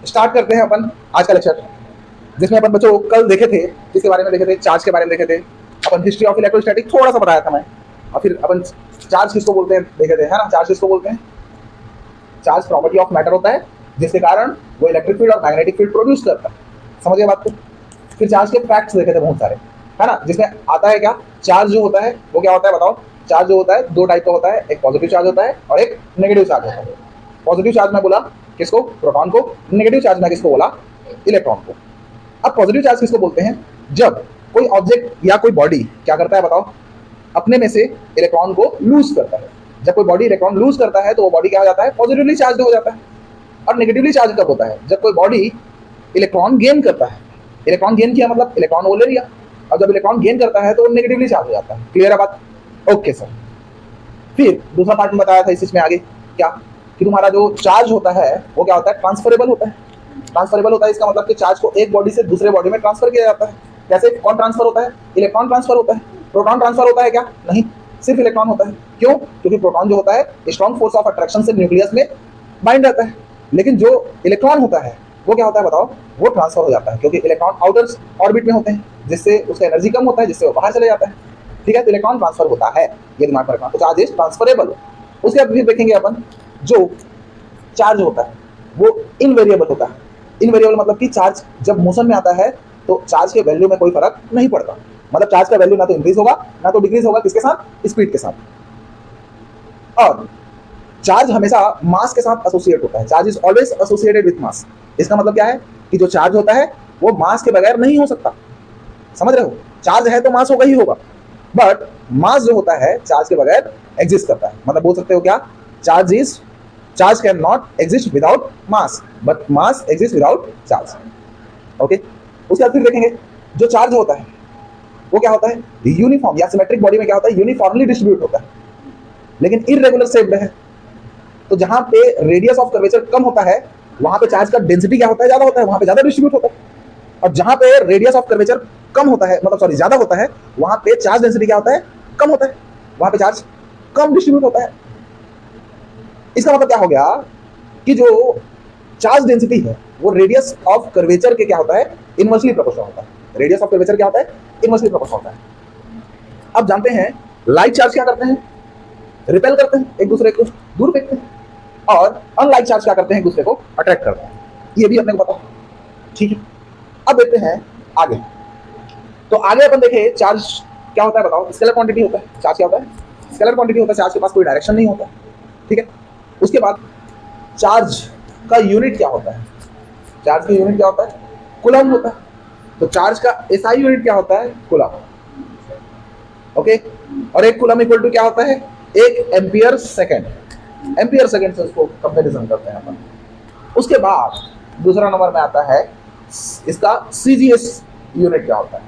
Start करते हैं अपन आज का लेक्चर, जिसमें अपन बच्चों कल देखे थे, किसके बारे में देखे थे, चार्ज के बारे में देखे थे। अपन हिस्ट्री ऑफ इलेक्ट्रोस्टैटिक थोड़ा सा बताया था मैं, और फिर अपन चार्ज किसको बोलते हैं देखे थे, है ना। चार्ज किसको बोलते हैं? चार्ज प्रॉपर्टी ऑफ मैटर होता है, जिसके कारण वो इलेक्ट्रिक फील्ड और मैग्नेटिक फील्ड प्रोड्यूस करता है। समझ गए बात को? फिर चार्ज के फैक्ट्स देखे थे बहुत सारे, है ना, जिसमें आता है क्या, चार्ज जो होता है वो क्या होता है बताओ। चार्ज जो होता है दो टाइप का होता है, एक पॉजिटिव चार्ज होता है और एक नेगेटिव चार्ज होता है। पॉजिटिव चार्ज मैं बोला किसको? प्रोटॉन को। नेगेटिव चार्ज मैं किसको बोला? इलेक्ट्रॉन को। अब पॉजिटिव चार्ज किसको बोलते हैं? जब कोई ऑब्जेक्ट या कोई बॉडी क्या करता है बताओ, अपने में से इलेक्ट्रॉन को लूज करता है। जब कोई बॉडी इलेक्ट्रॉन लूज करता है तो वो बॉडी क्या हो जाता है? पॉजिटिवली चार्ज हो जाता है। और नेगेटिवली चार्ज कब होता है? जब कोई बॉडी इलेक्ट्रॉन गेन करता है। इलेक्ट्रॉन गेन किया मतलब इलेक्ट्रॉन वो ले लिया, और जब इलेक्ट्रॉन गेन करता है तो वो नेगेटिवली चार्ज हो जाता है। क्लियर है बात? Okay sir. फिर दूसरा पार्ट में बताया था इस में आगे क्या, कि तुम्हारा जो चार्ज होता है वो क्या होता है? ट्रांसफरेबल होता है। ट्रांसफरेबल होता है इसका मतलब कि चार्ज को एक बॉडी से दूसरे बॉडी में ट्रांसफर किया जाता है। कैसे? कौन ट्रांसफर होता है? इलेक्ट्रॉन ट्रांसफर होता है। प्रोटॉन ट्रांसफर होता है क्या? नहीं, सिर्फ इलेक्ट्रॉन होता है। क्यों? क्योंकि प्रोटॉन जो होता है स्ट्रॉन्ग फोर्स ऑफ अट्रैक्शन से न्यूक्लियस में बाइंड रहता है, लेकिन जो इलेक्ट्रॉन होता है वो क्या होता है बताओ? वो ट्रांसफर हो जाता है, क्योंकि इलेक्ट्रॉन आउटर ऑर्बिट में होते हैं, जिससे उसका एनर्जी कम होता है, जिससे वो बाहर चले जाता है। ठीक है, तो इलेक्ट्रॉन ट्रांसफर होता है, ये दिमाग में रखना। तो चार्ज इज ट्रांसफरेबल। उसके बाद फिर देखेंगे अपन, जो चार्ज होता है वो इनवेरिएबल होता है। इनवेरिएबल मतलब कि चार्ज जब मोशन में आता है तो चार्ज के वैल्यू में कोई फर्क नहीं पड़ता। मतलब चार्ज का वैल्यू ना तो इंक्रीज होगा ना तो डिक्रीज होगा। किसके साथ? स्पीड के साथ। और चार्ज हमेशा मास के साथ एसोसिएट होता है। Charge is always associated with mass. इसका मतलब क्या है कि जो चार्ज होता है वो मास के बगैर नहीं हो सकता। समझ रहे हो? चार्ज है तो मास होगा ही होगा, बट मास जो होता है चार्ज के बगैर एग्जिस्ट करता है। मतलब बोल सकते हो क्या, charge can not exist without mass, but mass exist without charge. Okay. उसके बाद फिर देखेंगे जो चार्ज होता है वो क्या होता है? यूनिफॉर्म या सिमेट्रिक बॉडी में क्या होता है? यूनिफॉर्मली डिस्ट्रीब्यूट होता है, लेकिन इरेगुलर शेप्ड है। तो जहां पे रेडियस ऑफ कर्वेचर कम होता है वहां पे चार्ज का डेंसिटी क्या होता है? ज्यादा होता है, वहां पे ज्यादा डिस्ट्रीब्यूट होता है। और जहां पे रेडियस ऑफ कर्वेचर कम होता है, मतलब सॉरी ज्यादा होता है, वहां पे चार्ज डेंसिटी क्या होता है? कम होता है, वहां पे चार्ज कम डिस्ट्रीब्यूट होता है। इसका मतलब क्या हो गया कि जो चार्ज डेंसिटी है वो रेडियस ऑफ कर्वेचर के क्या होता है? इनवर्सली प्रोपोर्शनल होता है। रेडियस ऑफ कर्वेचर क्या होता है? इनवर्सली प्रोपोर्शनल होता है। अब जानते हैं लाइट चार्ज क्या करते हैं? रिपेल करते हैं, एक दूसरे को दूर फेंकते हैं। और अनलाइट चार्ज क्या करते हैं? एक दूसरे को अट्रैक्ट करते हैं। ये भी अपने को पता है। ठीक है, अब देखते हैं आगे। तो आगे अपन देखे चार्ज क्या होता है बताओ? स्केलर क्वांटिटी होता है। चार्ज क्या होता है? स्केलर क्वांटिटी होता है। चार्ज के पास कोई डायरेक्शन नहीं होता। ठीक है। उसके बाद चार्ज का यूनिट क्या होता है? चार्ज का यूनिट क्या होता है? कूलम होता है। तो चार्ज का एसआई यूनिट क्या होता है? कूलम। ओके। और एक कूलम इक्वल टू क्या होता है? एक एम्पियर सेकेंड। एम्पियर सेकेंड से उसको कंपैरिजन करते हैं अपन। उसके बाद दूसरा नंबर में आता है इसका सीजीएस यूनिट क्या होता है?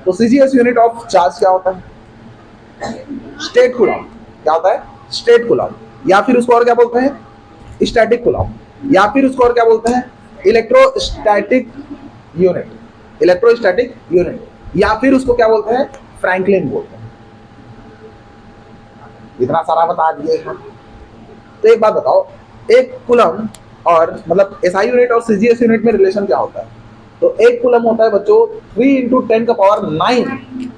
तो सीजीएस यूनिट ऑफ चार्ज क्या होता है? State coulomb. क्या होता है? State coulomb. या फिर उसको और क्या बोलते हैं? Static coulomb. या फिर उसको और क्या बोलते हैं? Electrostatic unit. Electrostatic unit. या फिर उसको क्या बोलते हैं? फ्रैंकलिन बोलते हैं। इतना सारा बता दिए हैं। तो एक बात बताओ, एक कूलम और मतलब एसआई यूनिट और सीजीएस यूनिट में रिलेशन क्या होता है? तो एक कूलम होता है बच्चों 3 × 10⁹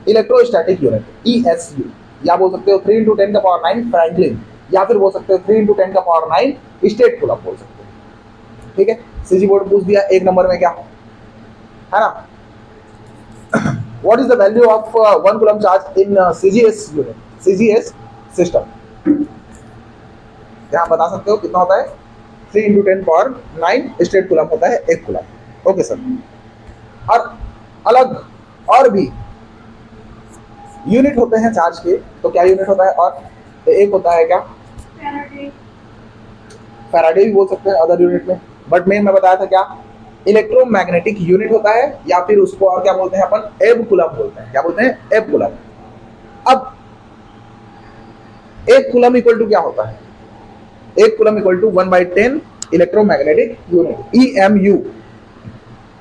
इलेक्ट्रोस्टैटिक यूनिट, ESU। या बोल सकते हो 3 × 10⁹ फ्रैंकलिन, या फिर बोल सकते हो 3 × 10⁹ स्टेट कूलम बोल सकते हो। ठीक है। सीजी बोर्ड पूछ दिया एक नंबर में क्या है ना, what is the value of 1 coulomb charge in CGS unit, CGS system. यहाँ बता सकते हो कितना होता है? 3 × 10⁹ स्टेट कूलम होता है एक कूलम। Okay sir. और अलग और भी यूनिट होते हैं चार्ज के। तो क्या यूनिट होता है? और तो एक होता है क्या? फैराडे भी बोल सकते हैं अदर यूनिट में, बट मेन मैं बताया था क्या? इलेक्ट्रोमैग्नेटिक यूनिट होता है, या फिर उसको और क्या बोलते हैं अपन? एब कूलम बोलते हैं। क्या बोलते हैं? एब कूलम। अब एक कूलम इक्वल टू क्या होता है? एक coulomb equal to 1/10 electromagnetic unit, EMU।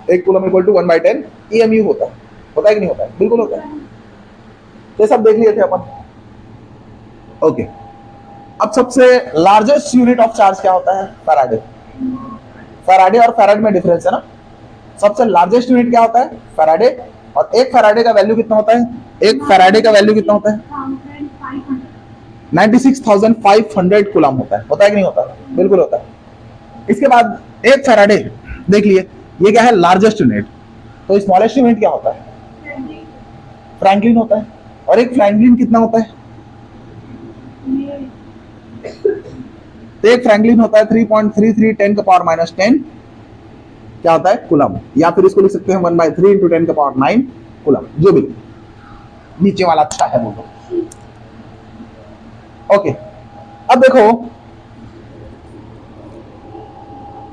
एक कूलम इक्वल टू 1/10 EMU होता है। होता है कि नहीं होता है? बिल्कुल होता है। तो सब देख लिए थे अपन। ओके। अब सबसे लार्जेस्ट यूनिट ऑफ चार्ज क्या होता है? फैराडे। फैराडे और फैराड में डिफरेंस है ना। सबसे लार्जेस्ट यूनिट क्या होता है? फैराडे। और एक फैराडे का वैल्यू कितना होता है? एक फैराडे का वैल्यू कितना होता है? 96,500 कूलम होता है कि नहीं होता? बिल्कुल होता है। इसके बाद एक फैराडे देख लिए, ये क्या है? Largest unit. तो स्मॉलेस्ट यूनिट क्या होता है? फ्रैंकलिन होता है। और एक फ्रैंकलिन कितना होता है? तो एक फ्रैंकलिन होता है 3.33 10 का पावर माइनस 10 क्या होता है? कूलम। या फिर इसको लिख सकते हैं 1/3 × 10 का पावर 9 कूलम, जो भी नीचे वाला अच्छा है बोलो। ओके, अब देखो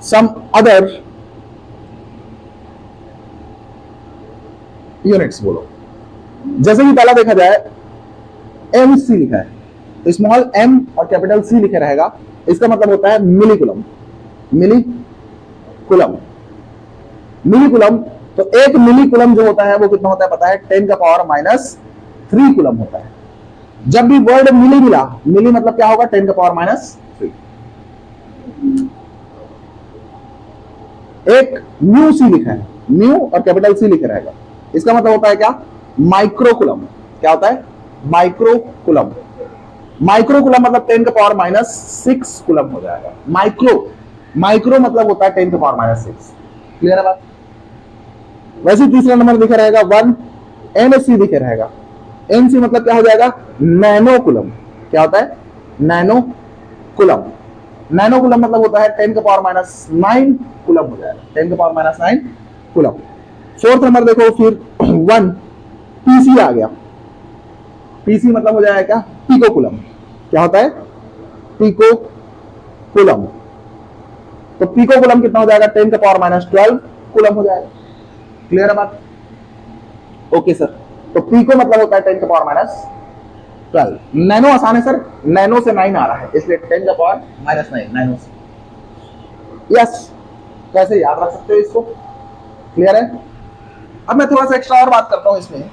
सम अदर यूनिट्स बोलो। जैसे कि पहला देखा जाए एम सी लिखा है, तो स्मॉल एम और कैपिटल सी लिखे रहेगा, इसका मतलब होता है मिली कूलम। मिली कूलम, मिली कूलम। तो एक मिली कूलम जो होता है वो कितना होता है पता है? 10 का पावर माइनस 3 कूलम होता है। जब भी वर्ड मिली मिला, मिली मतलब क्या होगा? 10 का पावर माइनस 3। एक म्यू सी लिखा है, म्यू और कैपिटल सी लिखे रहेगा, इसका मतलब होता है क्या? Micro coulomb. क्या होता है? Micro coulomb. माइक्रो कूलम मतलब 10 का पावर माइनस 6 कूलम हो जाएगा। माइक्रो, माइक्रो मतलब होता है 10 का पावर माइनस 6। क्लियर है बात? वैसे तीसरा नंबर दिखा रहेगा 1 एनसी दिखे रहेगा। एनसी मतलब क्या हो जाएगा? Nano coulomb. क्या होता है? Nano coulomb. नैनो कूलम मतलब होता है 10 का पावर माइनस 9 कूलम हो जाएगा। 10 का power minus 9 coulomb. Fourth number देखो फिर 1 पीसी आ गया। पीसी मतलब हो जाएगा क्या? Pico coulomb. क्या होता है? Pico coulomb. तो पिको कूलम कितना हो जाएगा? 10 का पावर माइनस 12 कूलम हो जाएगा। क्लियर है बात? Okay sir. तो पिको मतलब होता है 10 का पावर माइनस 12। नैनो आसान है सर, नैनो से 9 आ रहा है, इसलिए 10 का पावर माइनस 9 नैनो से। यस, कैसे याद रख सकते हो इसको? क्लियर है? अब मैं थोड़ा सा एक्स्ट्रा और बात करता हूं इसमें।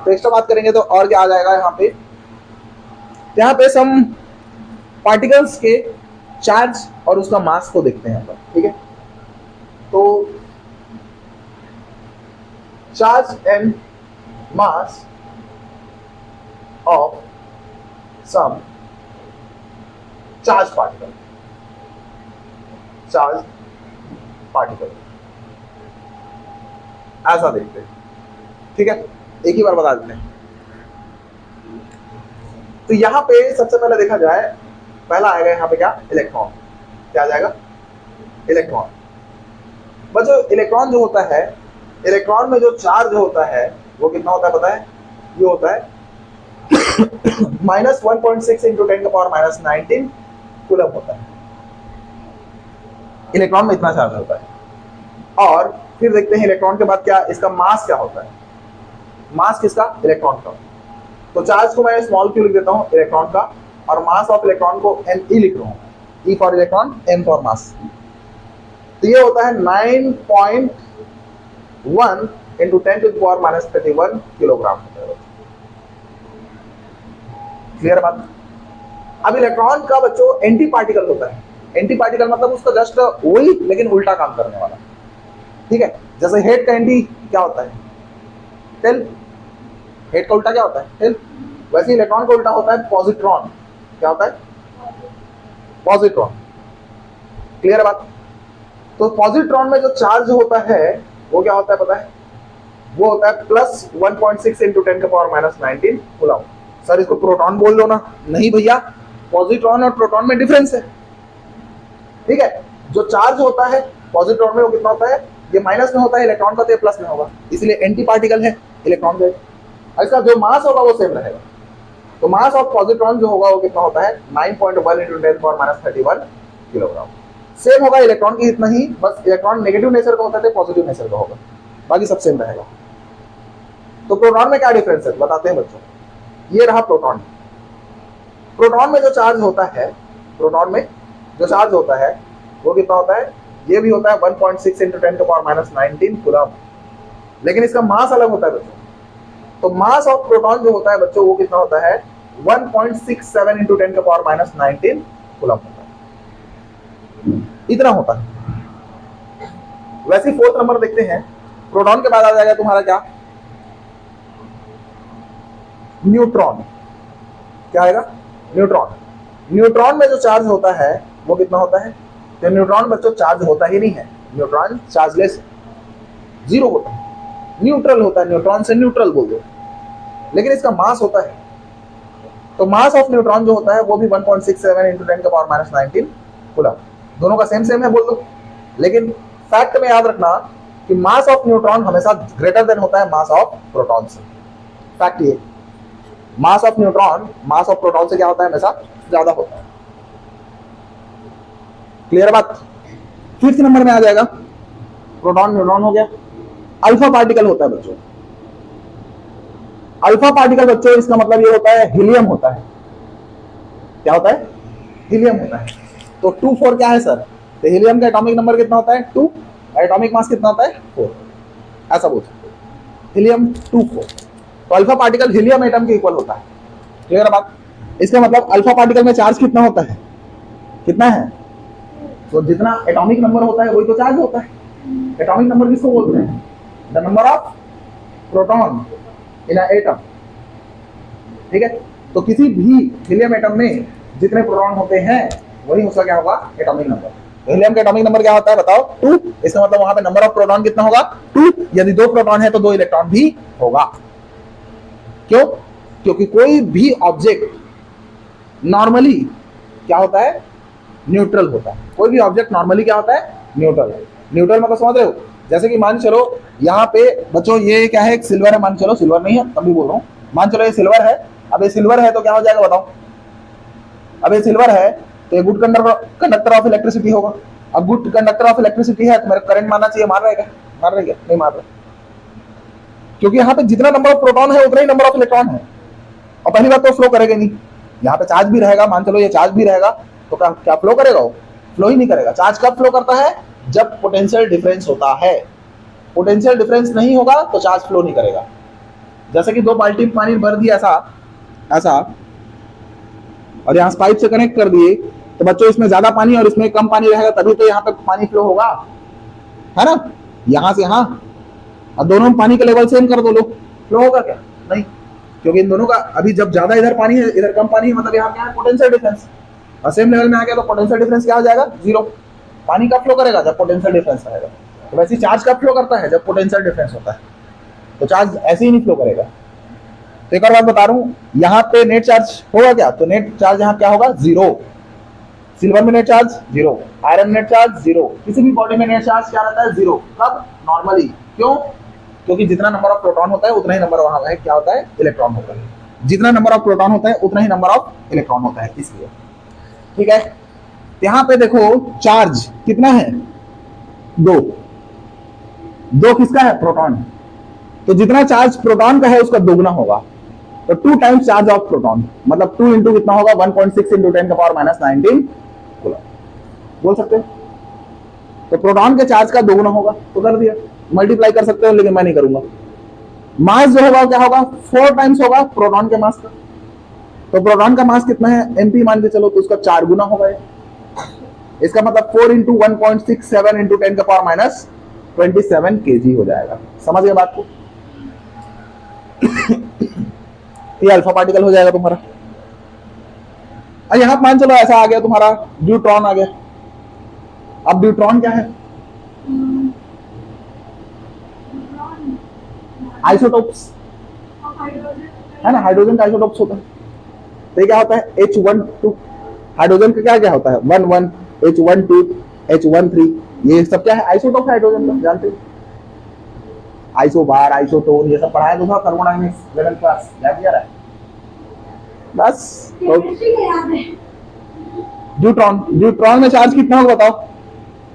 तो एक्स्ट्रा बात करेंगे तो और क्या आ जाएगा यहाँ पे सम पार्टिकल्स के चार्ज और उसका मास को देखते हैं अपन। ठीक है, तो charge and mass of some charge particle, charge particle ऐसा देखते हैं। ठीक है, एक ही बार बता देते हैं। तो यहां पे सबसे पहले देखा जाए, पहला आएगा यहाँ पे क्या? इलेक्ट्रॉन। क्या आ जाएगा? इलेक्ट्रॉन। बच्चों इलेक्ट्रॉन जो होता है, इलेक्ट्रॉन में जो चार्ज होता है वो कितना होता है पता है? ये होता है -1.6 × 10 का पावर माइनस 19 कूलम होता है। इलेक्ट्रॉन में इतना चार्ज होता है। और फिर देखते हैं इलेक्ट्रॉन के बाद क्या, इसका मास क्या होता है? मास किसका? इलेक्ट्रॉन का। तो चार्ज को मैं स्मॉल क्यू लिख देता हूं इलेक्ट्रॉन का, और मास ऑफ इलेक्ट्रॉन को Me लिख रहा हूं। E for electron, M for mass. तो ये होता है 9.1 × 10 to the power minus 31 kilogram. Clear बात? अब इलेक्ट्रॉन का बच्चों एंटी पार्टिकल होता है। एंटी पार्टिकल मतलब उसका जस्ट वही लेकिन उल्टा काम करने वाला। ठीक है, जैसे हेड का एंटी क्या होता है? टेल। हेड का उल्टा क्या होता है? टेल। वैसे इलेक्ट्रॉन का उल्टा होता है पॉजिट्रॉन। क्या होता है? पॉजिट्रॉन। क्लियर है बात? तो पॉजिट्रॉन में जो चार्ज होता है वो क्या होता है पता है? वो होता है +1.6 × 10 का पावर माइनस 19 कूलम। सर इसको प्रोटॉन बोल दो ना। नहीं भैया, पॉजिट्रॉन और प्रोटॉन में डिफरेंस है। ठीक है, जो चार्ज होता है पॉजिट्रॉन में वो कितना होता है? ये माइनस में होता है, इलेक्ट्रॉन का तो ये प्लस में होगा, इसलिए एंटी पार्टिकल है इलेक्ट्रॉन का। इसका जो मास होगा वो सेम रहेगा। तो मास ऑफ पॉजिट्रॉन जो होगा वो कितना होता है? 9.1 × 10 पावर माइनस 31 किलोग्राम। सेम होगा इलेक्ट्रॉन की इतना ही, बस इलेक्ट्रॉन नेगेटिव नेचर का होता है, पॉजिटिव नेचर का होगा, बाकी सब सेम रहेगा। तो प्रोटॉन में क्या डिफरेंस है बताते हैं बच्चों। ये रहा प्रोटॉन। प्रोटॉन में जो चार्ज होता है, प्रोटॉन में जो चार्ज होता है वो कितना होता है? ये भी होता है 1.6 × 10 का पावर माइनस 19 कूलम, लेकिन इसका मास अलग होता है बच्चों। तो मास ऑफ प्रोटॉन जो होता है बच्चों वो कितना होता है? 1.67 × 10 का पावर माइनस 19 कूलम होता है। इतना होता है। वैसे ही फोर्थ नंबर देखते हैं, प्रोटॉन के बाद आ जाएगा तुम्हारा क्या, न्यूट्रॉन। क्या आएगा, न्यूट्रॉन। न्यूट्रॉन में जो चार्ज होता है वो कितना होता है, तो न्यूट्रॉन बच्चों चार्ज होता ही नहीं है, न्यूट्रॉन चार्जलेस, जीरो होता है, न्यूट्रल होता है, न्यूट्रॉन से न्यूट्रल बोल दो, लेकिन इसका मास होता है, तो मास ऑफ न्यूट्रॉन जो होता है वो भी 1.67 इंटू 10⁻⁹ कूलम, दोनों का सेम है बोल दो। लेकिन फैक्ट में याद रखना कि मास ऑफ न्यूट्रॉन हमेशा ग्रेटर देन होता है मास ऑफ प्रोटॉन से, फैक्ट ये, mass of neutron mass of proton से क्या होता है, हमेशा ज्यादा होता है। क्लियर बात। फिफ्थ नंबर में आ जाएगा, प्रोटॉन न्यूट्रॉन हो गया, अल्फा पार्टिकल होता है बच्चों। अल्फा पार्टिकल बच्चों इसका मतलब ये होता है हीलियम होता है। क्या होता है, हीलियम होता है। तो 2 4 क्या है सर, तो हीलियम का एटॉमिक नंबर कितना होता है 2, एटॉमिक मास कितना होता है 4, ऐसा बोल सकते हैं, हीलियम 2 4। तो अल्फा पार्टिकल हीलियम एटम के इक्वल होता है। क्लियर बात। इसका मतलब अल्फा पार्टिकल में चार्ज कितना होता है, कितना है, तो जितना एटॉमिक नंबर होता है वही तो चार्ज होता है। एटॉमिक नंबर किसको बोलते हैं, the number of proton in a atom. ठीक है, तो किसी भी हीलियम एटम में जितने प्रोटॉन होते हैं वही उसका क्या होगा, एटॉमिक नंबर। हीलियम का एटॉमिक नंबर क्या होता है बताओ 2, इसका मतलब वहां पे नंबर ऑफ प्रोटॉन कितना होगा 2, यदि 2 प्रोटॉन है तो 2 इलेक्ट्रॉन भी होगा। क्यों, क्योंकि कोई भी ऑब्जेक्ट नॉर्मली क्या होता है, न्यूट्रल होता है। कोई भी ऑब्जेक्ट नॉर्मली क्या होता है, न्यूट्रल। न्यूट्रल मतलब समझ रहे हो, जैसे कि मान चलो यहाँ पे बच्चों ये क्या है, एक सिल्वर है, मान चलो सिल्वर नहीं है तब भी बोल रहा हूँ, मान चलो ये सिल्वर है। अब ये सिल्वर है तो क्या हो जाएगा बताओ, अब ये सिल्वर है तो ये गुड कंडक्टर ऑफ इलेक्ट्रिसिटी होगा। अब गुड कंडक्टर ऑफ इलेक्ट्रिसिटी है तो मेरा करंट मारना चाहिए, मार रहेगा, मार रहेगा, नहीं मार रहा, क्योंकि यहाँ पे जितना नंबर ऑफ प्रोटॉन है उतना ही नंबर ऑफ इलेक्ट्रॉन है। और पहली बात तो फ्लो करेगा नहीं, यहाँ पे चार्ज भी रहेगा, मान चलो ये चार्ज भी रहेगा तो क्या फ्लो करेगा, वो फ्लो ही नहीं करेगा। चार्ज कब फ्लो करता है, जब पोटेंशियल डिफरेंस होता है। पोटेंशियल डिफरेंस नहीं होगा तो चार्ज फ्लो नहीं करेगा। जैसे कि 2 बाल्टी में पानी भर दिया ऐसा और यहाँ पाइप से कनेक्ट कर दिए, तो बच्चों इसमें ज्यादा पानी और इसमें कम पानी रहेगा, तभी तो यहाँ पे पानी फ्लो होगा, है ना, यहाँ से यहाँ। अब दोनों में पानी का लेवल सेम कर दो लो, फ्लो होगा क्या, नहीं, क्योंकि इन दोनों का अभी जब ज्यादा इधर पानी है इधर कम पानी है, मतलब यहाँ क्या है, पोटेंशियल डिफरेंस। और सेम लेवल में आ गया तो पोटेंशियल डिफरेंस क्या हो जाएगा, 0। पानी का फ्लो करेगा जब पोटेंशियल डिफरेंस रहेगा। तो वैसे चार्ज का फ्लो करता है जब पोटेंशियल डिफरेंस होता है, तो चार्ज ऐसे ही नहीं फ्लो करेगा। तो एक और बात बता रहा हूँ, यहाँ पे नेट चार्ज होगा क्या, तो नेट चार्ज यहाँ क्या होगा 0। सिल्वर में net charge 0, iron net charge 0, किसी भी बॉडी में नेट चार्ज क्या रहता है 0। कब, नॉर्मली। क्यों, क्योंकि जितना नंबर ऑफ प्रोटॉन होता है उतना ही नंबर वहां है क्या होता है, इलेक्ट्रॉन होता है। जितना नंबर ऑफ प्रोटॉन होता है उतना ही नंबर ऑफ इलेक्ट्रॉन होता है, इसलिए। ठीक है, यहाँ पे देखो चार्ज कितना है 2 किसका है, प्रोटॉन। तो जितना चार्ज प्रोटॉन का है उसका दोगुना होगा, तो 2 टाइम्स चार्ज ऑफ प्रोटॉन, मतलब 2 इंटू कितना होगा 1.6 इंटू 10⁻⁹ कूलम बोल सकते हो। तो प्रोटॉन के चार्ज का दोगुना होगा, तो कर दिया, मल्टीप्लाई कर सकते हो, लेकिन मैं नहीं करूंगा। मास जो होगा क्या होगा 4 टाइम्स होगा प्रोटॉन के मास का। तो प्रोटॉन का मास कितना है, एमपी मान के चलो, तो उसका 4 गुना होगा। इसका मतलब 4 इंटू 1.67 इंटू 10⁻⁻27 kg हो जाएगा। समझ गए बात को। ये अल्फा पार्टिकल हो जाएगा तुम्हारा। यहाँ मान चलो ऐसा आ गया तुम्हारा न्यूट्रॉन आ गया। अब न्यूट्रॉन क्या है, आइसोटोप्स है ना, हाइड्रोजन का आइसोटोप्स होता है। तो ये क्या होता है H12, हाइड्रोजन का क्या होता है 11, H12, H13, ये सब क्या है, आइसोटोप है हाइड्रोजन का, जानते हो। आइसोबार, आइसोटोन, ये सब पढ़ाया था थर्मोडायनेमिक्स 11th क्लास, याद किया रहा है बस। न्यूट्रॉन में चार्ज कितना होगा बताओ,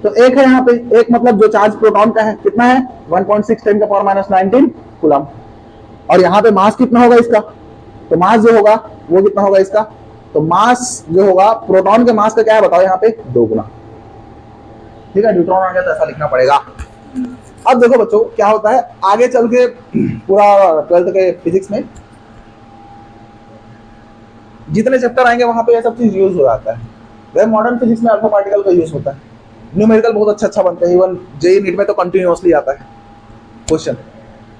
तो एक है यहाँ पे, एक मतलब जो चार्ज प्रोटॉन का है कितना है 1.6 10⁻⁹ कूलम। और यहाँ पे मास कितना होगा इसका, तो मास जो होगा वो कितना होगा इसका, तो मास जो होगा प्रोटॉन के मास का क्या है बताओ, यहाँ पे 2 गुना। ठीक है, न्यूट्रॉन आ गया तो ऐसा लिखना पड़ेगा। अब देखो बच्चों क्या होता है आगे चल के, पूरा 12th के फिजिक्स में जितने चैप्टर आएंगे वहां पे ये सब चीज यूज हो जाता है। वह मॉडर्न फिजिक्स में अल्फा पार्टिकल का यूज होता है। न्यूमेरिकल बहुत अच्छा बनते हैं, इवन जेई नीट में तो कंटिन्यूअसली आता है क्वेश्चन।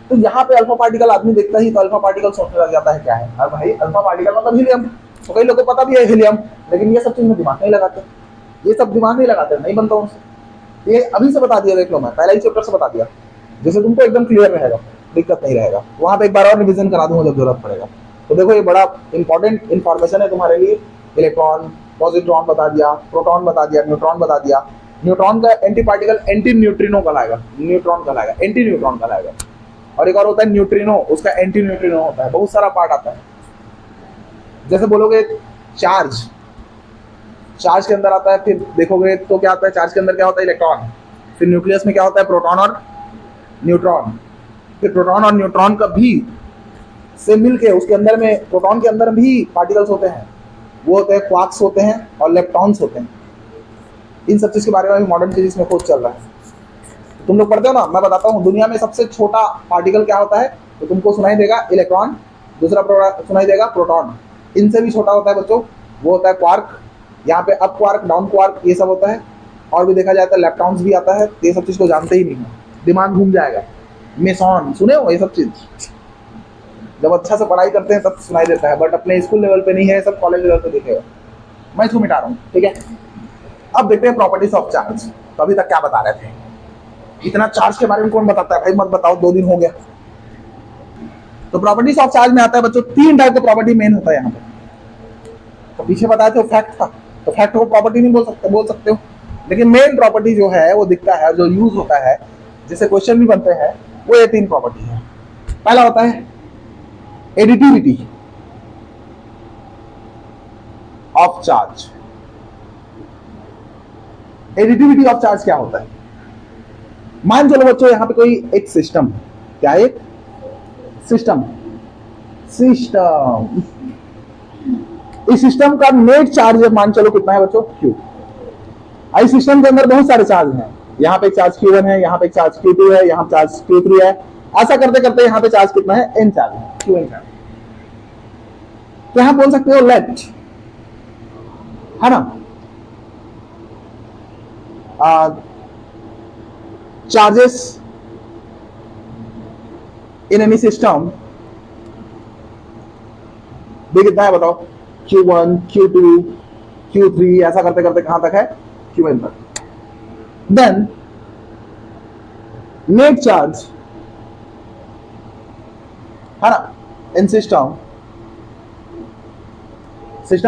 तो यहाँ पे अल्फा पार्टिकल आदमी देखता ही तो अल्फा पार्टिकल सोचने लग जाता है क्या है, अरे भाई अल्फा पार्टिकल मतलब हीलियम। तो कई लोगों को पता भी है हीलियम, लेकिन ये सब चीज में दिमाग नहीं लगाते, ये सब दिमाग नहीं लगाते, नहीं बनता उनसे। ये अभी से बता दिया, देख लो मैं पहला ही चैप्टर से बता दिया, जैसे तुमको एकदम क्लियर रहेगा, दिक्कत नहीं रहेगा। वहां पे एक बार और रिवीजन करा दूंगा जब जरूरत पड़ेगा। तो देखो ये बड़ा इंपॉर्टेंट इंफॉर्मेशन है तुम्हारे लिए। इलेक्ट्रॉन, पॉजिट्रॉन बता दिया, प्रोटॉन बता दिया, न्यूट्रॉन बता दिया। न्यूट्रॉन का एंटी पार्टिकल एंटी न्यूट्रिनो कहलाएगा, न्यूट्रॉन कहलाएगा, एंटी न्यूट्रॉन कहलाएगा। और एक और होता है न्यूट्रिनो, उसका एंटी न्यूट्रिनो होता है। बहुत सारा पार्ट आता है। जैसे बोलोगे चार्ज, चार्ज के अंदर आता है, फिर देखोगे तो क्या आता है, चार्ज के अंदर क्या होता है, इलेक्ट्रॉन। फिर न्यूक्लियस में क्या होता है, प्रोटॉन और न्यूट्रॉन। फिर प्रोटॉन और न्यूट्रॉन का भी से मिलके उसके अंदर में, प्रोटॉन के अंदर भी पार्टिकल्स होते हैं, वो होते हैं क्वार्क्स होते हैं और लेप्टॉन्स होते हैं। इन सब चीज के बारे में भी मॉडर्न फिजिक्स में खोज चल रहा है। तुम लोग पढ़ते हो ना, मैं बताता हूँ दुनिया में सबसे छोटा पार्टिकल क्या होता है, तो तुमको सुनाई देगा इलेक्ट्रॉन, दूसरा सुनाई देगा प्रोटॉन। इनसे भी छोटा होता है बच्चों, वो होता है क्वार्क। यहाँ पे अप क्वार्क, डाउन क्वार्क, ये सब होता है। और भी देखा जाए तो लेप्टॉन्स भी आता है। ये सब चीज को जानते ही नहीं है, दिमाग घूम जाएगा। मेसॉन सुने हो, ये सब चीज जब अच्छा से पढ़ाई करते हैं तब सुनाई देता है, बट अपने स्कूल लेवल पे नहीं है, सब कॉलेज लेवल पे देखेगा। मैं इसको मिटा रहा हूँ, ठीक है। अब देखते हैं प्रॉपर्टीज ऑफ चार्ज। तो अभी तक क्या बता रहे थे, इतना चार्ज के बारे में कौन बताता है भाई, मत बताओ, 2 दिन हो गया। तो प्रॉपर्टीज ऑफ चार्ज में आता है बच्चों 3 टाइप का प्रॉपर्टी मेन होता है यहाँ पे। तो पीछे बताया था फैक्ट था, तो फैक्ट को प्रॉपर्टी नहीं बोल सकते हो, लेकिन मेन प्रॉपर्टी जो है वो दिखता है, जो यूज होता है, जिससे क्वेश्चन भी बनते हैं, वो ये 3 प्रॉपर्टी है। पहला होता है additivity of charge. Additivity of charge क्या होता है, मान चलो बच्चों यहाँ पे कोई एक सिस्टम, क्या एक सिस्टम, इस सिस्टम का नेट चार्ज मान चलो कितना है बच्चों, Q। इस सिस्टम के अंदर बहुत सारे चार्ज हैं, यहाँ पे चार्ज Q1 है, यहाँ पे चार्ज Q2 है, यहाँ चार्ज Q3 है। ऐसा करते करते यहाँ पे चार्ज कितना है, N चार्ज है, Qn चार्ज। तो यहाँ बोल सकते हो लेट, है ना, चार्जेस इन एनी सिस्टम भी कितना है बताओ, Q1, Q2, Q3, ऐसा करते करते कहां तक है, Qn तक। देन नेट चार्ज, है ना, इन सिस्टम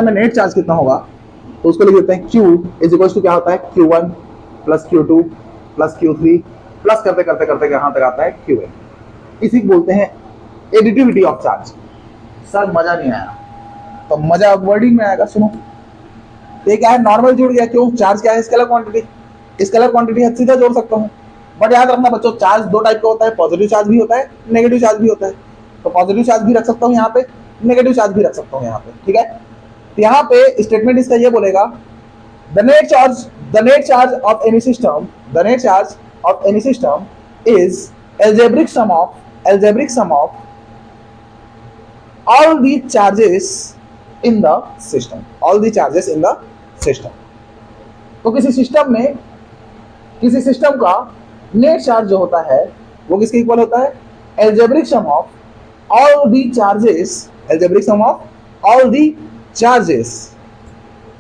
में नेट चार्ज कितना होगा, तो उसको लिख देते हैं Q इज इक्वल टू क्या होता है, Q1 plus Q2 plus Q3 plus करते करते करते कहां तक आता है, Qn। इसी को बोलते हैं एडिटिविटी ऑफ चार्ज। सर मजा नहीं आया, तो मजा वर्डिंग में आएगा, सुनो। तो ये क्या है, नॉर्मल जुड़ गया, क्यों, चार्ज क्या है, स्केलर क्वांटिटी। स्केलर क्वांटिटी है, सीधा जोड़ सकता हूँ। बट याद रखना बच्चों, चार्ज 2 टाइप का होता है, पॉजिटिव चार्ज भी होता है, नेगेटिव चार्ज भी होता है। तो पॉजिटिव चार्ज भी रख सकता हूँ यहाँ पे, नेगेटिव चार्ज भी रख सकता हूँ यहाँ पे, ठीक है। तो यहाँ पे स्टेटमेंट इसका ये बोलेगा, the net charge of any system, the net charge of any system is algebraic sum of all the charges in the system, all the charges in the system। तो किसी सिस्टम का नेट चार्ज जो होता है वो किसके equal होता है, algebraic sum of all the charges, algebraic sum of all the charges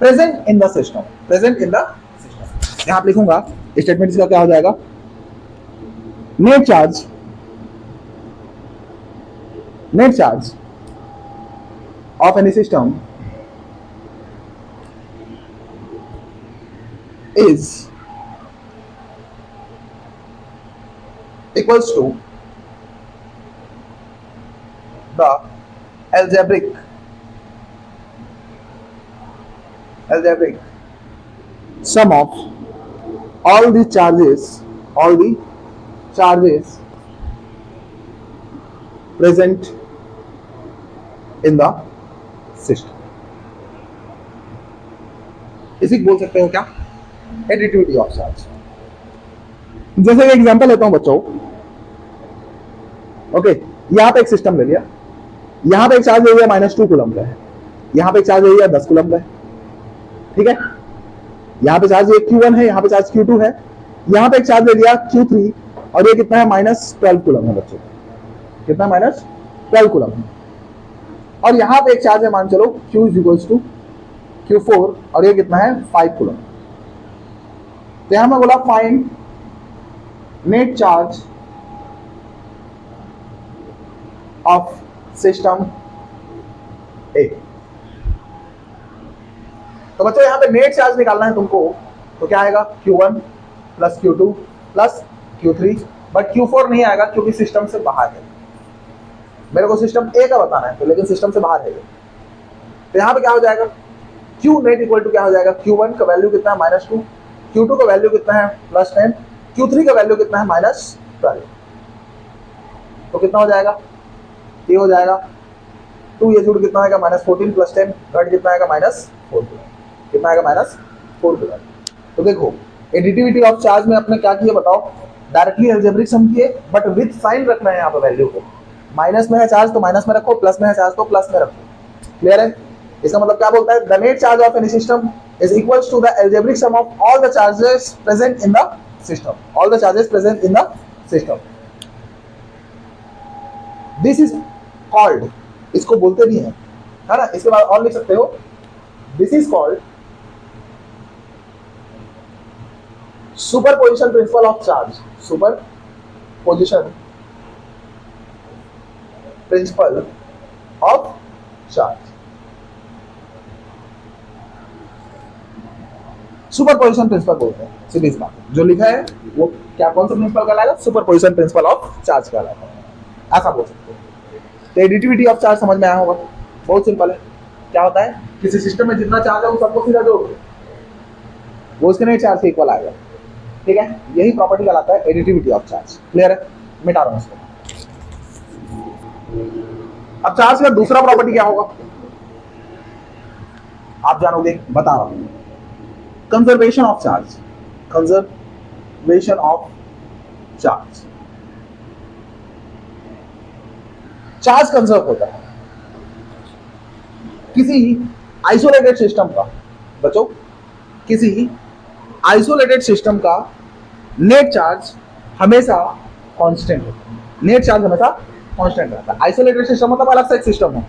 present in the system, present in the system। यहां पे लिखूंगा स्टेटमेंट इसका क्या हो जाएगा, net charge of any system is equals to the algebraic sum of all the charges present in the system. इसी बोल सकते हो क्या, एडिटिविटी ऑफ चार्ज। जैसे एक एग्जांपल लेता हूं बच्चों, ओके, यहां पे एक सिस्टम ले लिया, यहां पे एक चार्ज एरिया -2 कूलम का है, यहां पे एक चार्ज एरिया 10 कूलम का है, ठीक है। यहाँ पे चार्ज ये Q1 है, यहाँ पे चार्ज Q2 है, यहाँ पे एक चार्ज ले लिया Q3 और ये कितना है -12 कूलम है बच्चों, कितना -12 कूलम है। और यहाँ पे एक चार्ज है मान चलो Q = Q4 और ये कितना है 5 कूलम। तो यहाँ मैं बोला find net charge of system A. तो बच्चों यहाँ पे नेट चार्ज निकालना है तुमको, तो क्या आएगा Q1 + Q2 + Q3, but Q4 नहीं आएगा क्योंकि सिस्टम से बाहर है। मेरे को सिस्टम ए का बताना है तो, लेकिन सिस्टम से बाहर है। तो यहाँ पे क्या हो जाएगा, Q नेट इक्वल टू क्या हो जाएगा, Q1 का वैल्यू कितना है -2, Q2 का वैल्यू कितना है +10, Q3 का वैल्यू कितना है -12। तो कितना हो जाएगा, ये हो जाएगा 2, ये जुड़ कितना आएगा -14 + 10, घट कितना आएगा -4, कितना आएगा -4। तो देखो एडिटिविटी ऑफ चार्ज में अपने क्या किया बताओ, डायरेक्टली अलजेब्रिक सम किए, बट विद साइन रखना है यहाँ पे वैल्यू को। माइनस में है चार्ज तो माइनस में रखो, प्लस में है चार्ज तो प्लस में रखो। क्लियर है? इसका मतलब क्या बोलता है, the net charge of any system is equals to the algebraic sum of all the charges present in the system, all the charges present in the system. This is called, इसको बोलते भी हैं, है ना, इसके बाद और लिख सकते हो, this is called superposition principle of charge, superposition principle of charge. Superposition principle बोलते हैं, सीधी बात है। जो लिखा है वो क्या, कौन सा प्रिंसिपल कहलाएगा, सुपरपोजिशन प्रिंसिपल ऑफ चार्ज कहलाएगा, ऐसा बोल सकते हो। तो एडिटिविटी ऑफ चार्ज समझ में आया होगा, बहुत सिंपल है। क्या होता है, किसी सिस्टम में जितना चार्ज है वो सबको सीधा जोड़ दो, वो उसके नेट चार्ज से इक्वल आएगा। ठीक है, यही प्रॉपर्टी कहलाता है एडिटिविटी ऑफ चार्ज। क्लियर है? मिटा रहा हूं इसको। अब चार्ज का दूसरा प्रॉपर्टी क्या होगा आप जानोगे, बता रहा हूं, conservation of charge, conservation of charge. Charge conserve होता है किसी आइसोलेटेड सिस्टम का, बच्चों किसी आइसोलेटेड सिस्टम का नेट चार्ज हमेशा कांस्टेंट होता है, नेट चार्ज हमेशा कांस्टेंट रहता है। आइसोलेटेड सिस्टम मतलब अलग से एक सिस्टम है।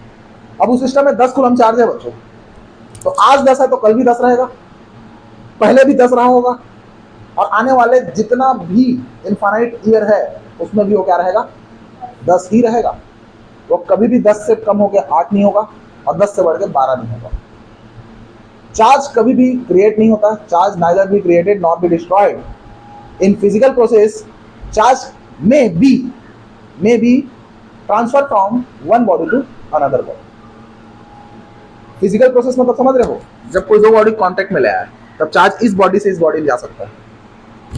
अब उस सिस्टम में 10 कूलम चार्ज है बच्चों, तो आज 10 है तो कल भी 10 रहेगा, पहले भी 10 रहा होगा, और आने वाले जितना भी इनफाइनाइट ईयर है उसमें भी वो क्या रहेगा, 10 ही रहेगा। वो कभी भी 10 से कम होकर 8 नहीं होगा और 10 से बढ़ के 12 नहीं होगा। चार्ज कभी भी क्रिएट नहीं होता, charge neither be created not be destroyed in physical process. Charge में be transfer from one body to another body. Physical process मतलब समझ रहे हो, जब कोई दो बॉडी कांटेक्ट में ले आया तब चार्ज इस बॉडी से इस बॉडी में जा सकता है,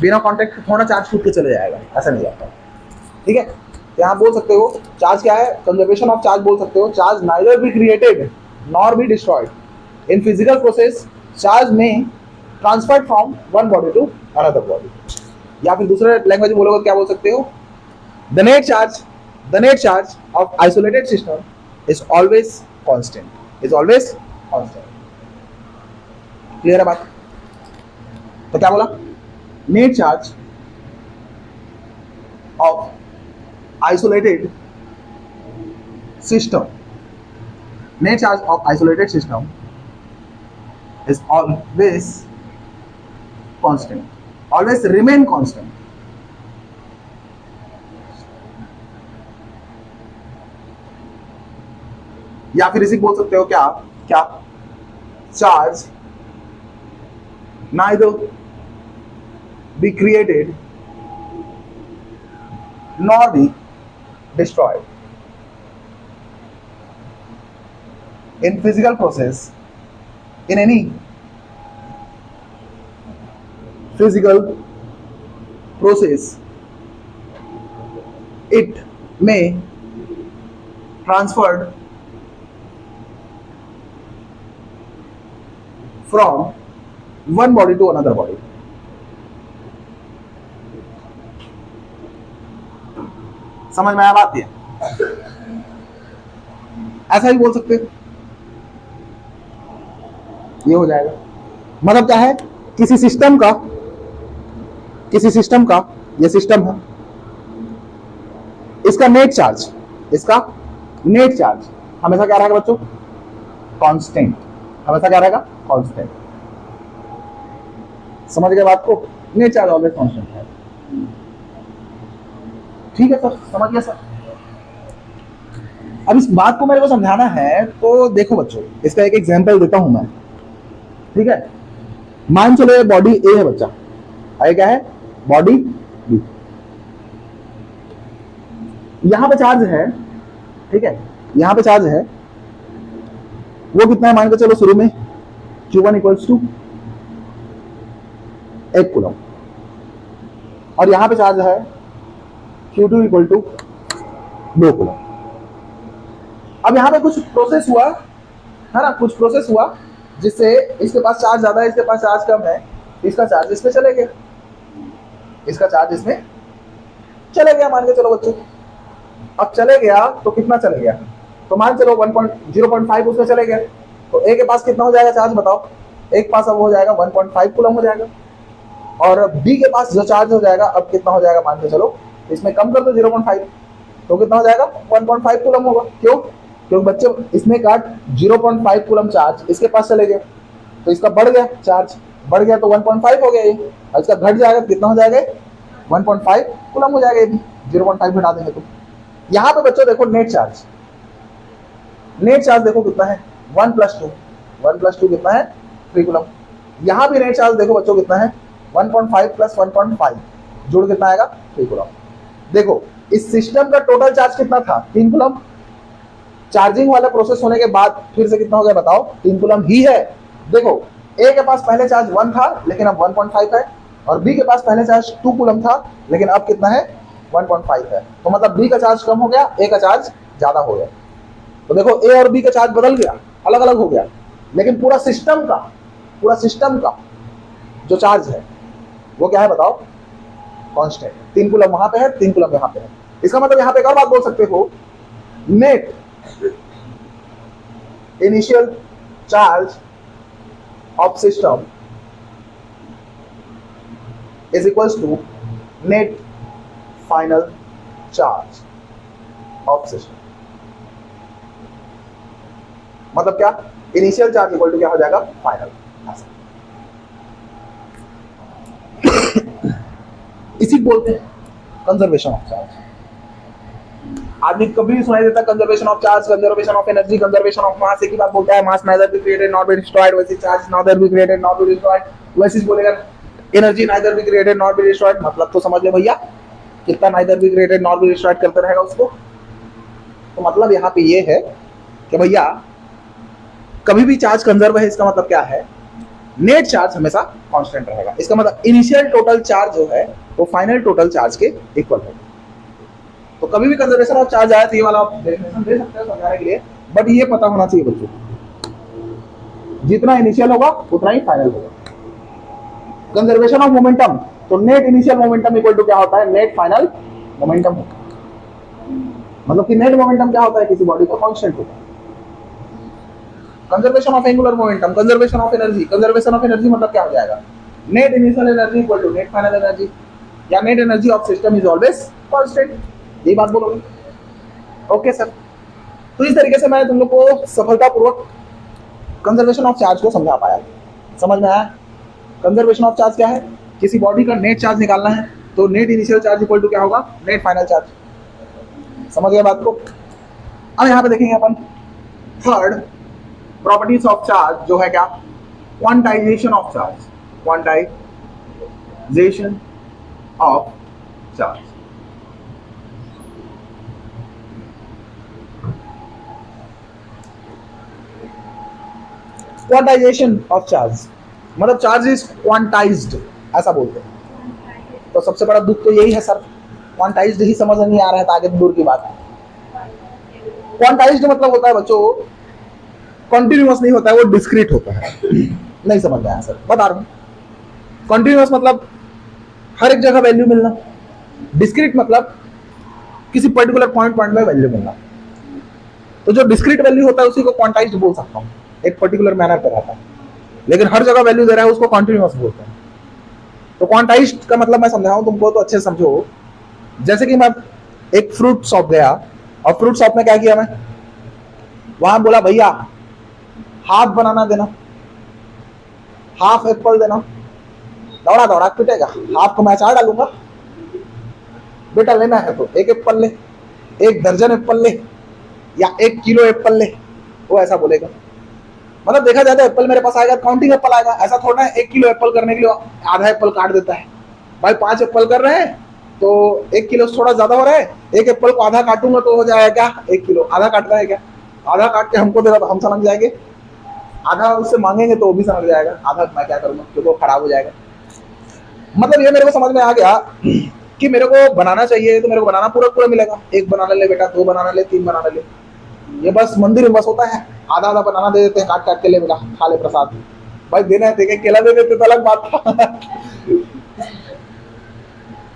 बिना कांटेक्ट होना चार्ज छूट के चले जाएगा, ऐसा नहीं जाता। ठीक है, यहाँ बोल सकते हो चार्ज क्या है, कंजर्वेशन ऑफ चार्ज बोल सकते हो। Charge neither be created nor be destroyed in physical process, charge में transferred from one body to another body. या फिर दूसरे लैंग्वेज में बोलोगे क्या बोल सकते हो, the net charge of isolated system is always constant, is always constant. Clear है बात? तो क्या बोला, net charge of isolated system, net charge of isolated system is always constant, always remain constant. या फिर इसी बोल सकते हो क्या, charge neither be created nor be destroyed in physical process, in any physical process. It may transferred from one body to another body. समझ में आया बात? ये ऐसा ही बोल सकते, ये हो जाएगा। मतलब क्या है, किसी सिस्टम का ये सिस्टम है, इसका नेट चार्ज हमेशा क्या रहेगा बच्चों? कांस्टेंट। हमेशा क्या रहेगा? कांस्टेंट। समझ गए बात को? नेट चार्ज ऑलवेज कांस्टेंट है। ठीक है सर, समझ गया सर। अब इस बात को मेरे को समझाना है तो देखो बच्चों, इसका एक एग्जांपल देता हूं मैं। ठीक है, मान चलो ये बॉडी ए है बच्चा, ये क्या है? Body B. यहां पे चार्ज है, ठीक है, यहां पे चार्ज है, वो कितना है मान के चलो शुरू में Q1 इक्वल्स टू 1 कूलम, और यहां पे चार्ज है Q2 इक्वल टू 2 कूलम। अब यहां पे कुछ प्रोसेस हुआ है ना, कुछ प्रोसेस हुआ जिससे इसके पास चार्ज ज्यादा है, इसके पास चार्ज कम है, इसका चार्ज इसमें चले गया, इसका चार्ज इसमें चले गया मान के चलो बच्चों। अब चले गया तो कितना चले गया? तो मान चलो 0.5 उसमें चले गया, तो ए के पास कितना हो जाएगा चार्ज बताओ? एक पास अब हो जाएगा 1.5 कूलम हो जाएगा, और बी के पास जो चार्ज हो जाएगा अब कितना हो जाएगा मान के चलो, इसमें कम कर दो 0.5, तो कितना हो जाएगा? 1.5 कूलम होगा। क्यों? क्योंकि बच्चे इसमें काट 0.5 कूलम चार्ज इसके पास चले गए, तो इसका बढ़ गया चार्ज, बढ़ गया तो 1.5 हो गया ये, और इसका घट जाएगा कितना हो जाएगा? 1.5 कूलम हो जाएगा ये भी, 0.5 घटा देंगे तो। यहाँ पे बच्चों देखो नेट चार्ज देखो कितना है? 1 + 2 कितना है? 3 कूलम। यहाँ भी नेट चार्ज देखो बच्चों कितना है? 1.5 + 1.5 जोड़ कितना आएगा? 3 कूलम। देखो इस सिस्टम का टोटल चार्ज कितना था? 3 कूलम। चार्जिंग वाला प्रोसेस होने के बाद फिर से कितना हो गया बताओ? 3 कूलम ही है। देखो ए के पास पहले चार्ज 1 था लेकिन अब 1.5 है, और बी के पास पहले चार्ज 2 कूलम था लेकिन अब कितना है? 1.5 है। तो मतलब बी का चार्ज कम हो गया, ए का चार्ज ज्यादा हो गया। तो देखो ए और बी का चार्ज बदल गया, अलग अलग हो गया, लेकिन पूरा सिस्टम का जो चार्ज है वो क्या है बताओ? कांस्टेंट। 3 कूलम वहां पे है, 3 कूलम यहाँ पे है। इसका मतलब यहाँ पे एक और बात बोल सकते हो, net initial charge of system is equals to net final charge of system. मतलब क्या? इनिशियल चार्ज इक्वल टू क्या हो जाएगा? फाइनल। इसी बोलते हैं कंजर्वेशन ऑफ चार्ज। आदमी कभी भी सुनाई देता conservation of charge, conservation of energy, conservation of mass, एक ही बात बोलता है, mass neither be created not be destroyed, वैसे charge neither be created not be destroyed, वैसे बोलेगा energy neither be created not be destroyed. मतलब तो समझ ले भैया, कितना neither be created not be destroyed करते रहेगा उसको। तो मतलब यहाँ पे ये है कि भैया कभी भी चार्ज कंजर्व है, इसका मतलब क्या है? नेट चार्ज हमेशा कांस्टेंट रहेगा। इसका मतलब इनिशियल टोटल चार्ज जो है वो फाइनल टोटल चार्ज के इक्वल है। तो कभी भी कंजर्वेशन ऑफ चार्ज आया तो ये वाला आप डेफिनेशन दे सकते हो समझाने के लिए, बट ये पता होना चाहिए बच्चों, जितना इनिशियल होगा उतना ही फाइनल होगा। कंजर्वेशन ऑफ मोमेंटम, तो net initial momentum equal to क्या होता है? Net final momentum. मतलब कि नेट मोमेंटम क्या होता है? किसी बॉडी का कांस्टेंट होता है। Conservation of angular momentum, conservation of energy, conservation of energy मतलब क्या हो जाएगा? Net initial energy equal to net final energy, या net energy of system is always constant. यही बात बोलोगे? Okay sir. तो इस तरीके से मैं तुम लोग को सफलतापूर्वक कंजर्वेशन ऑफ चार्ज को समझा पाया। समझ में आया? कंजर्वेशन ऑफ चार्ज क्या है? किसी बॉडी का नेट चार्ज निकालना है तो net initial charge equal to क्या होगा? Net final charge. समझ गए बात को? अब यहाँ पे देखेंगे अपन थर्ड प्रॉपर्टीज ऑफ चार्ज जो है क्या? Quantization of charge. Quantization of charge. Quantization of charge मतलब चार्ज इज क्वांटाइज्ड, ऐसा बोलते हैं। तो सबसे बड़ा दुख तो यही है सर, क्वांटाइज्ड ही समझ नहीं आ रहा है तो आगे दूर की बात है। क्वांटाइज्ड मतलब होता है बच्चों कॉन्टिन्यूअस नहीं होता है, वो डिस्क्रीट होता है। नहीं समझ में आया सर? बता रहा हूं। कॉन्टिन्यूअस मतलब हर एक जगह वैल्यू मिलना, डिस्क्रीट मतलब किसी पर्टिकुलर पॉइंट में वैल्यू मिलना। तो जो डिस्क्रीट वैल्यू होता है उसी को क्वांटाइज्ड बोल सकता हूं, एक पर्टिकुलर मैनर पर रहता है। लेकिन हर जगह वैल्यू दे रहा है, उसको कॉन्टिन्यूअस बोलते हैं। तो क्वांटाइज्ड का मतलब मैं समझाऊं तुमको तो अच्छे से समझो। जैसे कि मैं एक फ्रूट शॉप गया, और फ्रूट शॉप में क्या किया मैं, वहां बोला भैया हाफ बनाना देना, हाफ एप्पल देना। दौड़ा दौड़ा पिटेगा, हाफ को मैं अचार डालूंगा। बेटा लेना है तो एक एप्पल ले, एक दर्जन एप्पल ले, या 1 किलो एप्पल ले, वो ऐसा बोलेगा। मतलब देखा जाए तो एप्पल मेरे पास आएगा, काउंटिंग एप्पल आएगा। ऐसा थोड़ा है 1 किलो एप्पल करने के लिए आधा एप्पल काट देता है। भाई 5 एप्पल कर रहे हैं तो 1 किलो थोड़ा ज्यादा हो रहा है, एक एप्पल को आधा काटूंगा तो हो जाएगा क्या 1 किलो। आधा काट रहा है क्या, आधा काट के हमको देगा तो हम समझ जाएंगे, आधा उससे मांगेंगे तो वो भी समझ जाएगा, आधा मैं क्या करूंगा क्योंकि वो खराब हो जाएगा। मतलब ये मेरे को समझ में आ गया कि मेरे को बनाना चाहिए तो मेरे को बनाना पूरा पूरा मिलेगा। 1 बनाना ले बेटा, 2 बनाना ले, 3 बनाना ले। ये बस मंदिर में बस होता है, आधा आधा बनाना दे देते हैं, काट काट के ले बेटा खा ले प्रसाद। भाई देना है देखे, केला दे देते तो अलग बात था।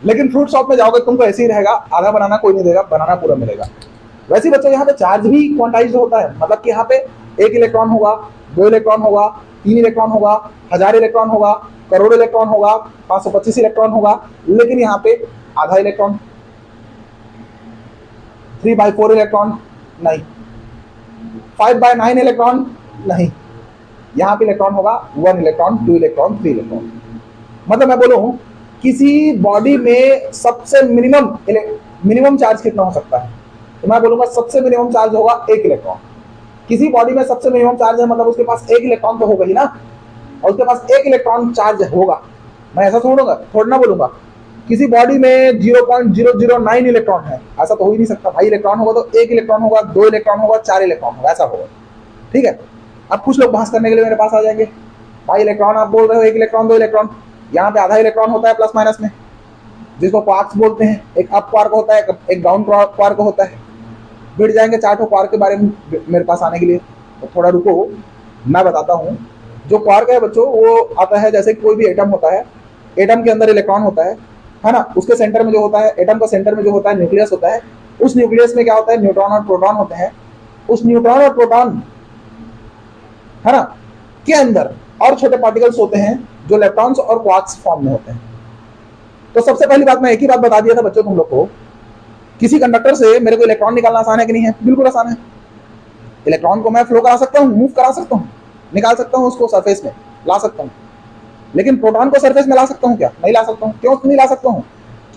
लेकिन फ्रूट शॉप में जाओगे तुमको ऐसे ही रहेगा, आधा बनाना कोई नहीं देगा, बनाना पूरा मिलेगा। वैसे बच्चों यहाँ पे चार्ज भी क्वांटाइज्ड होता है। मतलब कि यहाँ पे 1 इलेक्ट्रॉन होगा, 2 इलेक्ट्रॉन होगा, 3 इलेक्ट्रॉन होगा, 1000 इलेक्ट्रॉन होगा, करोड़ इलेक्ट्रॉन होगा, 525 इलेक्ट्रॉन होगा। लेकिन यहाँ पे आधा इलेक्ट्रॉन, 3/4 इलेक्ट्रॉन नहीं, 5/9 इलेक्ट्रॉन नहीं। यहाँ पे इलेक्ट्रॉन होगा 1 इलेक्ट्रॉन, 2 इलेक्ट्रॉन, 3 इलेक्ट्रॉन। मतलब मैं बोलूं किसी बॉडी में सबसे मिनिमम चार्ज कितना हो सकता है, तो मैं बोलूंगा सबसे मिनिमम चार्ज होगा 1 इलेक्ट्रॉन। किसी बॉडी में सबसे मिनिमम चार्ज है मतलब उसके पास 1 इलेक्ट्रॉन तो होगा ही ना, और उसके पास 1 इलेक्ट्रॉन चार्ज होगा। मैं ऐसा थोड़ा ना बोलूंगा किसी बॉडी में 0.009 इलेक्ट्रॉन है, ऐसा तो हो ही नहीं सकता। भाई इलेक्ट्रॉन होगा तो 1 इलेक्ट्रॉन होगा, 2 इलेक्ट्रॉन होगा, 4 इलेक्ट्रॉन होगा, ऐसा होगा। ठीक है, अब कुछ लोग बहस करने के लिए मेरे पास आ जाएंगे, भाई इलेक्ट्रॉन आप बोल रहे हो 1 इलेक्ट्रॉन 2 इलेक्ट्रॉन, यहाँ पे आधा इलेक्ट्रॉन होता है प्लस माइनस में, जिसको क्वार्क्स बोलते हैं। एक अप क्वार्क होता है, एक डाउन क्वार्क होता है। भिड़ जाएंगे 4 क्वार्क के बारे में मेरे पास आने के लिए, तो थोड़ा रुको मैं बताता हूँ। जो क्वार्क है बच्चों वो आता है जैसे कोई भी एटम होता है, एटम के अंदर इलेक्ट्रॉन होता है ना, उसके सेंटर में जो होता है, एटम का सेंटर में जो होता है न्यूक्लियस होता है। उस न्यूक्लियस में क्या होता है, न्यूट्रॉन और प्रोटॉन होते हैं। उस न्यूट्रॉन और प्रोटॉन है ना के अंदर और छोटे पार्टिकल्स होते हैं जो इलेक्ट्रॉन्स और क्वार्क्स फॉर्म में होते हैं। तो सबसे पहली बात मैं एक ही बात बता दिया था बच्चों तुम लोग को, किसी कंडक्टर से मेरे को इलेक्ट्रॉन निकालना आसान है कि नहीं है, बिल्कुल आसान है। इलेक्ट्रॉन को मैं फ्लो करा सकता हूँ, मूव करा सकता हूँ, निकाल सकता हूँ, उसको सरफेस में ला सकता हूँ। लेकिन प्रोटॉन को सरफेस में ला सकता हूँ क्या, नहीं ला सकता हूँ। क्यों नहीं ला सकता हूँ,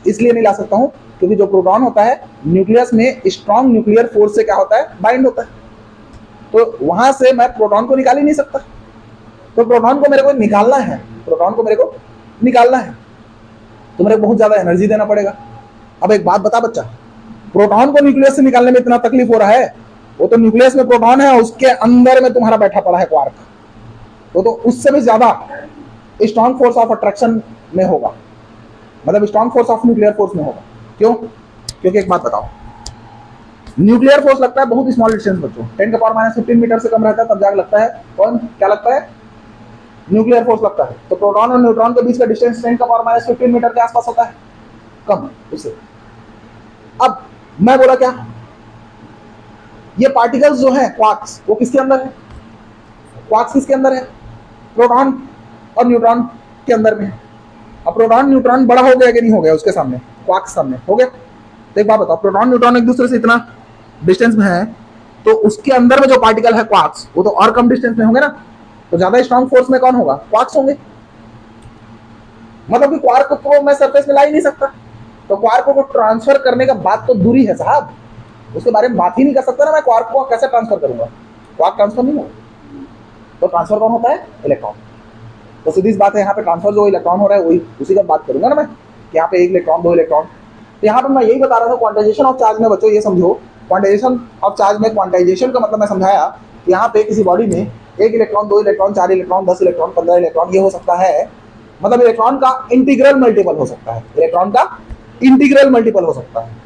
इसलिए नहीं ला सकता हूँ क्योंकि जो प्रोटॉन होता है न्यूक्लियस में स्ट्रॉन्ग न्यूक्लियर फोर्स से क्या होता है, बाइंड होता है। तो वहां से मैं प्रोटॉन को निकाल ही नहीं सकता। तो प्रोटॉन को मेरे को निकालना है, प्रोटॉन को मेरे को निकालना है तो मेरे को बहुत ज्यादा एनर्जी देना पड़ेगा। अब एक बात बता बच्चा, प्रोटॉन को न्यूक्लियस से निकालने में इतना तकलीफ हो रहा है, वो तो न्यूक्लियस में प्रोटॉन है, उसके अंदर में तुम्हारा बैठा पड़ा है क्वार्क, तो उससे भी ज्यादा स्ट्रॉन्ग फोर्स ऑफ अट्रैक्शन में होगा, मतलब strong force of nuclear force में होगा। क्यों, क्योंकि एक बात बताओ, न्यूक्लियर फोर्स लगता है बहुत स्मॉल डिस्टेंस बच्चों, 10⁻15 मीटर से कम रहता है तब जाकर लगता है। कौन क्या लगता है, न्यूक्लियर फोर्स लगता है। तो प्रोटॉन और न्यूट्रॉन के बीच का डिस्टेंस 10⁻15 मीटर के आसपास होता है, कम उससे। अब मैं बोला क्या, ये पार्टिकल्स जो है क्वार्क्स, वो किसके अंदर है, क्वार्क्स किसके अंदर है, प्रोटॉन और न्यूट्रॉन के अंदर में है। अब प्रोटॉन न्यूट्रॉन बड़ा हो गया कि नहीं हो गया उसके सामने, क्वार्क्स सामने हो गया। तो एक बात बताओ, प्रोटॉन न्यूट्रॉन एक दूसरे से इतना डिस्टेंस में है तो उसके अंदर में जो पार्टिकल है क्वार्क्स, वो तो और कम डिस्टेंस में होंगे ना, तो ज्यादा स्ट्रॉन्ग फोर्स में कौन होगा, क्वार्क्स होंगे। मतलब कि क्वार्क को मैं सरफेस में ला ही नहीं सकता, तो क्वार्क को ट्रांसफर करने का बात तो दूरी है साहब, उसके बारे में बात ही नहीं कर सकता ना। मैं क्वार्क को कैसे ट्रांसफर करूंगा, क्वार्क ट्रांसफर नहीं होगा। तो ट्रांसफर कौन होता है, इलेक्ट्रॉन। तो सीधी बात है, यहाँ पे ट्रांसफर जो इलेक्ट्रॉन हो रहा है वही उसी का बात करूंगा ना मैं, कि यहाँ पे 1 इलेक्ट्रॉन 2 इलेक्ट्रॉन। तो यहाँ पे मैं यही बता रहा था क्वांटाइजेशन ऑफ चार्ज में बच्चों, ये समझो क्वांटाइजेशन ऑफ चार्ज में, क्वांटाइजेशन का मतलब मैं समझाया कि यहाँ पे किसी बॉडी में 1 electron 2 electron 4 electron 10 electron 15 electron ये हो सकता है। मतलब इलेक्ट्रॉन का इंटीग्रल मल्टीपल हो सकता है, इलेक्ट्रॉन का इंटीग्रल मल्टीपल हो सकता है।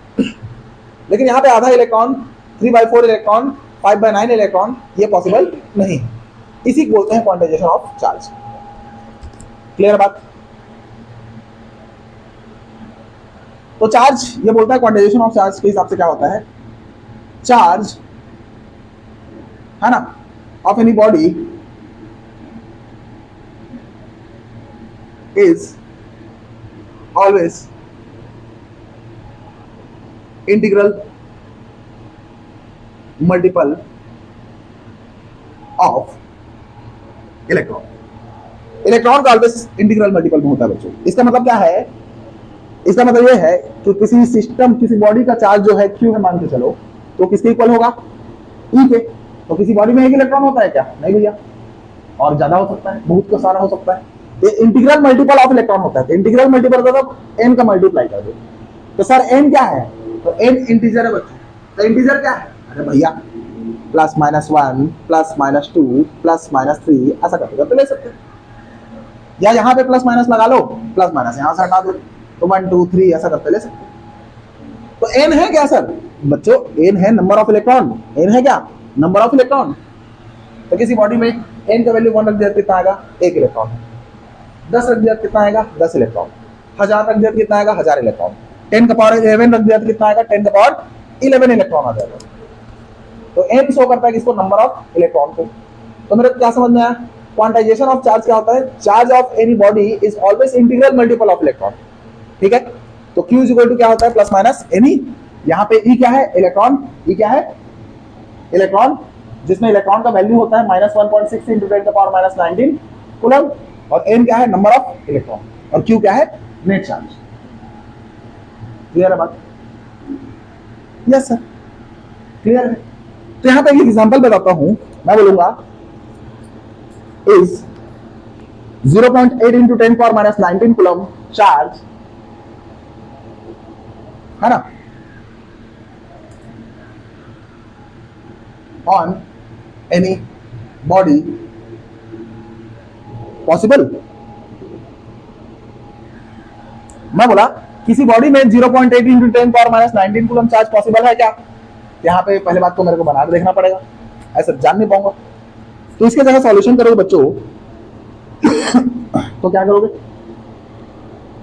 लेकिन यहाँ पे आधा इलेक्ट्रॉन, 3/4 इलेक्ट्रॉन, 5/9 इलेक्ट्रॉन ये पॉसिबल नहीं है। इसी को बोलते हैं क्वांटाइजेशन ऑफ चार्ज। क्लियर बात। तो चार्ज ये बोलता है क्वांटाइजेशन ऑफ चार्ज के हिसाब से क्या होता है, चार्ज है ना of any body is always integral multiple of electron. Electron का ऑलवेज इंटीग्रल मल्टीपल में होता है बच्चों। इसका मतलब क्या है? इसका मतलब यह है कि किसी सिस्टम, किसी बॉडी का चार्ज जो है Q है मान के चलो, तो किसके इक्वल होगा? E के। तो किसी बॉडी में एक इलेक्ट्रॉन होता है क्या? नहीं भैया, और ज्यादा हो सकता है, बहुत का सारा हो सकता है। ये इंटीग्रल मल्टीपल ऑफ इलेक्ट्रॉन होता है। तो इंटीग्रल मल्टीपल मतलब n का मल्टीप्लाई कर दो। तो सर n क्या है? तो n इंटीजर है बच्चों। तो इंटीजर क्या है? अरे भैया plus minus 1 plus minus 2 plus minus 3 ऐसा करते करते ले सकते हैं, या यहाँ पे प्लस माइनस लगा लो, प्लस माइनस यहाँ से हटा दो, तो 1 2 3 ऐसा करते ले सकते हैं। तो n है क्या सर? बच्चों n है नंबर ऑफ इलेक्ट्रॉन। n है क्या? Number of electron. तो किसी बॉडी में n का वैल्यू 1 रख दिया कितना आएगा? 1 इलेक्ट्रॉन। 10 रख दिया कितना आएगा? 10 इलेक्ट्रॉन। 1000 रख दिया कितना आएगा? 1000 इलेक्ट्रॉन। 10 का पावर 11 रख दिया तो कितना आएगा? 10 का पावर 11 इलेक्ट्रॉन आ जाएगा। तो n शो करता है किसको? नंबर ऑफ इलेक्ट्रॉन को। तो मेरे को क्या समझ में आया? क्वांटाइजेशन ऑफ चार्ज क्या होता है? Charge of any body is always integral multiple of electron. ठीक है, तो Q इज इक्वल टू क्या होता है? Plus minus any. यहाँ पे E क्या है? इलेक्ट्रॉन। E क्या है? इलेक्ट्रॉन, जिसमें इलेक्ट्रॉन का वैल्यू होता है -1.6 इंटू 10 का पावर -19 कूलम, और n क्या है? नंबर ऑफ इलेक्ट्रॉन, और Q क्या है? Net charge. क्लियर है बात? यस सर, क्लियर है। तो यहाँ पे एक एग्जांपल बताता हूं, मैं बोलूंगा is 0.8 into 10 power -19 coulomb charge, है ना, ऑन एनी बॉडी पॉसिबल। मैं बोला किसी बॉडी में 0.8 into 10 power -19 coulomb charge possible है क्या? यहाँ पे पहले बात तो मेरे को बना के देखना पड़ेगा, ऐसा जान नहीं पाऊंगा। तो इसके जगह सॉल्यूशन करोगे बच्चों तो क्या करोगे?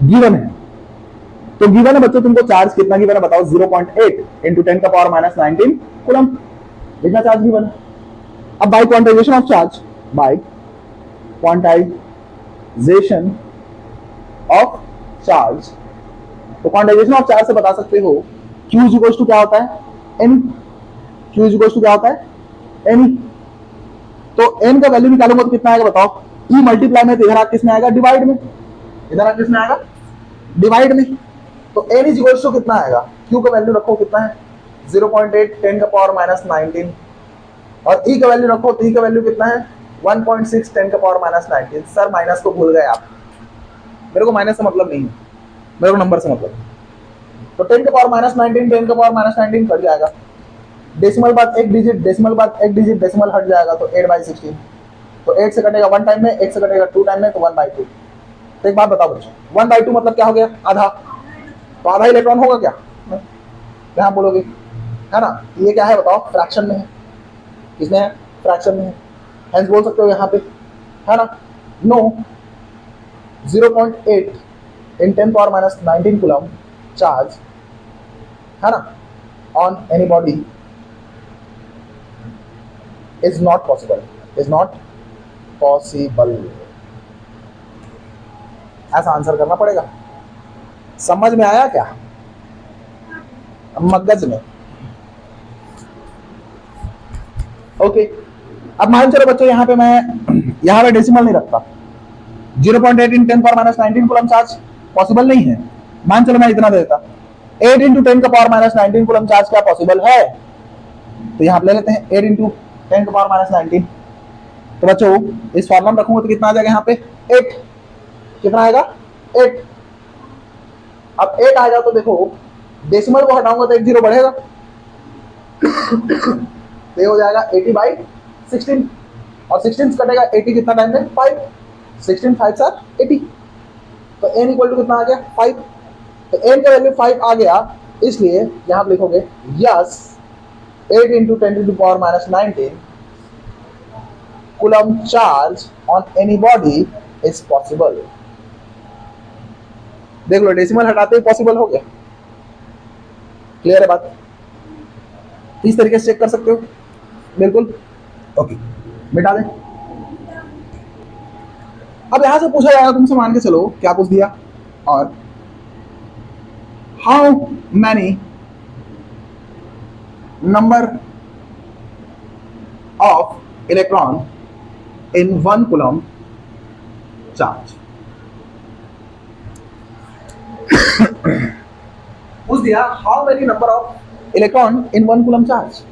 गिवन है, तो गिवन है बच्चों, तुमको चार्ज कितना गिवन है बताओ? 0.8 इंटू 10 का पावर -19 कूलम, इतना चार्ज गिवन है। अब by quantization of charge, by quantization of charge, तो क्वांटाइजेशन ऑफ चार्ज से बता सकते हो Q इज इक्वल टू क्या होता है? n। Q is equal to क्या होता है? n। तो n का वैल्यू निकालूंगा तो कितना आएगा बताओ? E मल्टीप्लाई में, तो इधर किस में आएगा? डिवाइड में। इधर किस में आएगा? डिवाइड में। तो n इज इक्वल टू कितना आएगा? Q का वैल्यू रखो कितना है? 0.8 10 का पावर -19, और E का वैल्यू रखो, तो E का वैल्यू कितना है? 1.6 10 का पावर -19। सर माइनस को भूल गए आप, मेरे को माइनस से मतलब नहीं है, मेरे को नंबर से मतलब। तो 10 का पावर -19 10 का पावर -19 कट जाएगा, डेसिमल बाद एक डिजिट, डेसिमल बाद एक डिजिट, डेसिमल हट जाएगा, तो 8/16। तो 8 से कटेगा 1 टाइम में, 8 से कटेगा 2 टाइम में, तो 1/2। तो एक बात बताओ बच्चों, 1/2 मतलब क्या हो गया? आधा। तो आधा इलेक्ट्रॉन होगा क्या? यहाँ बोलोगे, है ना? ये क्या है बताओ? फ्रैक्शन में है। किसमें है? फ्रैक्शन में है। हेंस बोल सकते हो यहाँ पे, है ना? नो, 0.8 इन 10 पावर -19 कूलम चार्ज, है ना, on any body is not possible, is not possible. ऐसा आंसर करना पड़ेगा। समझ में आया क्या? मगज में। ओके, अब मान चलो बच्चों यहाँ पे मैं यहाँ पे डेसिमल नहीं रखता। 0.8 इन 10 पावर -19 कूलम चार्ज पॉसिबल नहीं है। मान चलो मैं इतना देता, 8 इंटू 10 का पावर -19 कूलम चार्ज क्या पॉसिबल है? तो यहाँ पे ले लेते हैं 8 इंटू 10 का पावर -19। तो बच्चों इस फॉर्मूला में रखूंगा तो कितना आ जाएगा यहाँ पे? 8। कितना आएगा? 8। अब 8 आ जाए तो देखो, डेसिमल को हटाऊंगा तो एक जीरो बढ़ेगा, तो ये हो जाएगा 80/16, और 16 कटेगा 80 कितना टाइम में? 5। 16 5 सर 80। तो n इक्वल टू कितना आ गया? 5। तो n का वैल्यू 5 आ गया, इसलिए यहां पे लिखोगे yes 8 into 10 to the power -19 coulomb charge on any body is possible. देख लो, डेसिमल हटाते ही पॉसिबल हो गया। क्लियर है बात? इस तरीके से चेक कर सकते हो, बिल्कुल। ओके, मिटा दें। अब यहां से पूछा जाएगा तुमसे, मान के चलो क्या पूछ दिया, और how many number of electron in 1 coulomb charge. पूछ दिया how many number of electron in 1 coulomb charge.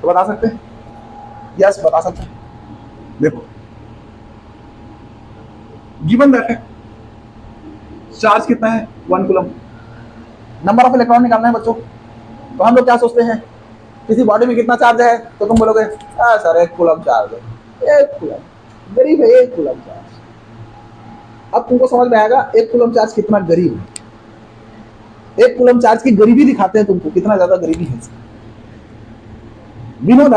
तो बता सकते हैं? यस, बता सकते हैं। देखो गिवन दैट है चार्ज कितना है 1 कूलम, नंबर ऑफ इलेक्ट्रॉन निकालना है बच्चों। तो हम लोग क्या सोचते हैं, किसी बॉडी में कितना चार्ज है, तो तुम बोलोगे सर 1 कूलम चार्ज है, 1 कूलम गरीब है, 1 कूलम चार्ज। अब तुमको समझ में आएगा 1 कूलम चार्ज कितना गरीब है। 1 कूलम चार्ज की गरीबी दिखाते हैं तुमको, कितना ज्यादा गरीबी है। we know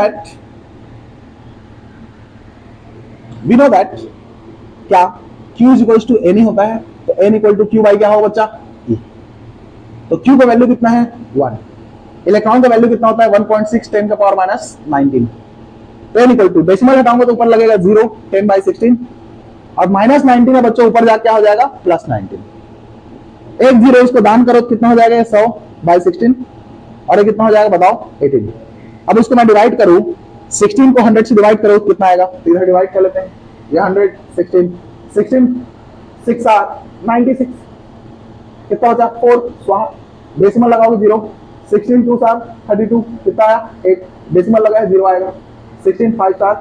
that क्या Q is equal to N ही होता है, तो N equal to Q by क्या होगा बच्चा, E। तो Q का वैल्यू कितना है 1, इलेक्ट्रॉन का वैल्यू कितना होता है 1.6 10 का पावर माइनस 19। तो N इक्वल टू डेसिमल हटाऊंगा तो ऊपर लगेगा 0 10 बाई 16, और माइनस 19 है बच्चों, ऊपर जाके क्या हो जाएगा प्लस 19। एक जीरो इसको दान करो तो कितना हो जाएगा 100 बाई 16, और ये कितना हो जाएगा बताओ 18। अब इसको मैं डिवाइड करूं, 16 को 100 से डिवाइड करो कितना आएगा, तो इधर डिवाइड कर लेते हैं, ये 100 16 16 6 आर 96, कितना बचा 4 स्वाहा, डेसिमल लगाओगे 0, 16 2 सार 32, कितना आया 8, डेसिमल लगाया 0 आएगा, 16 5 स्टार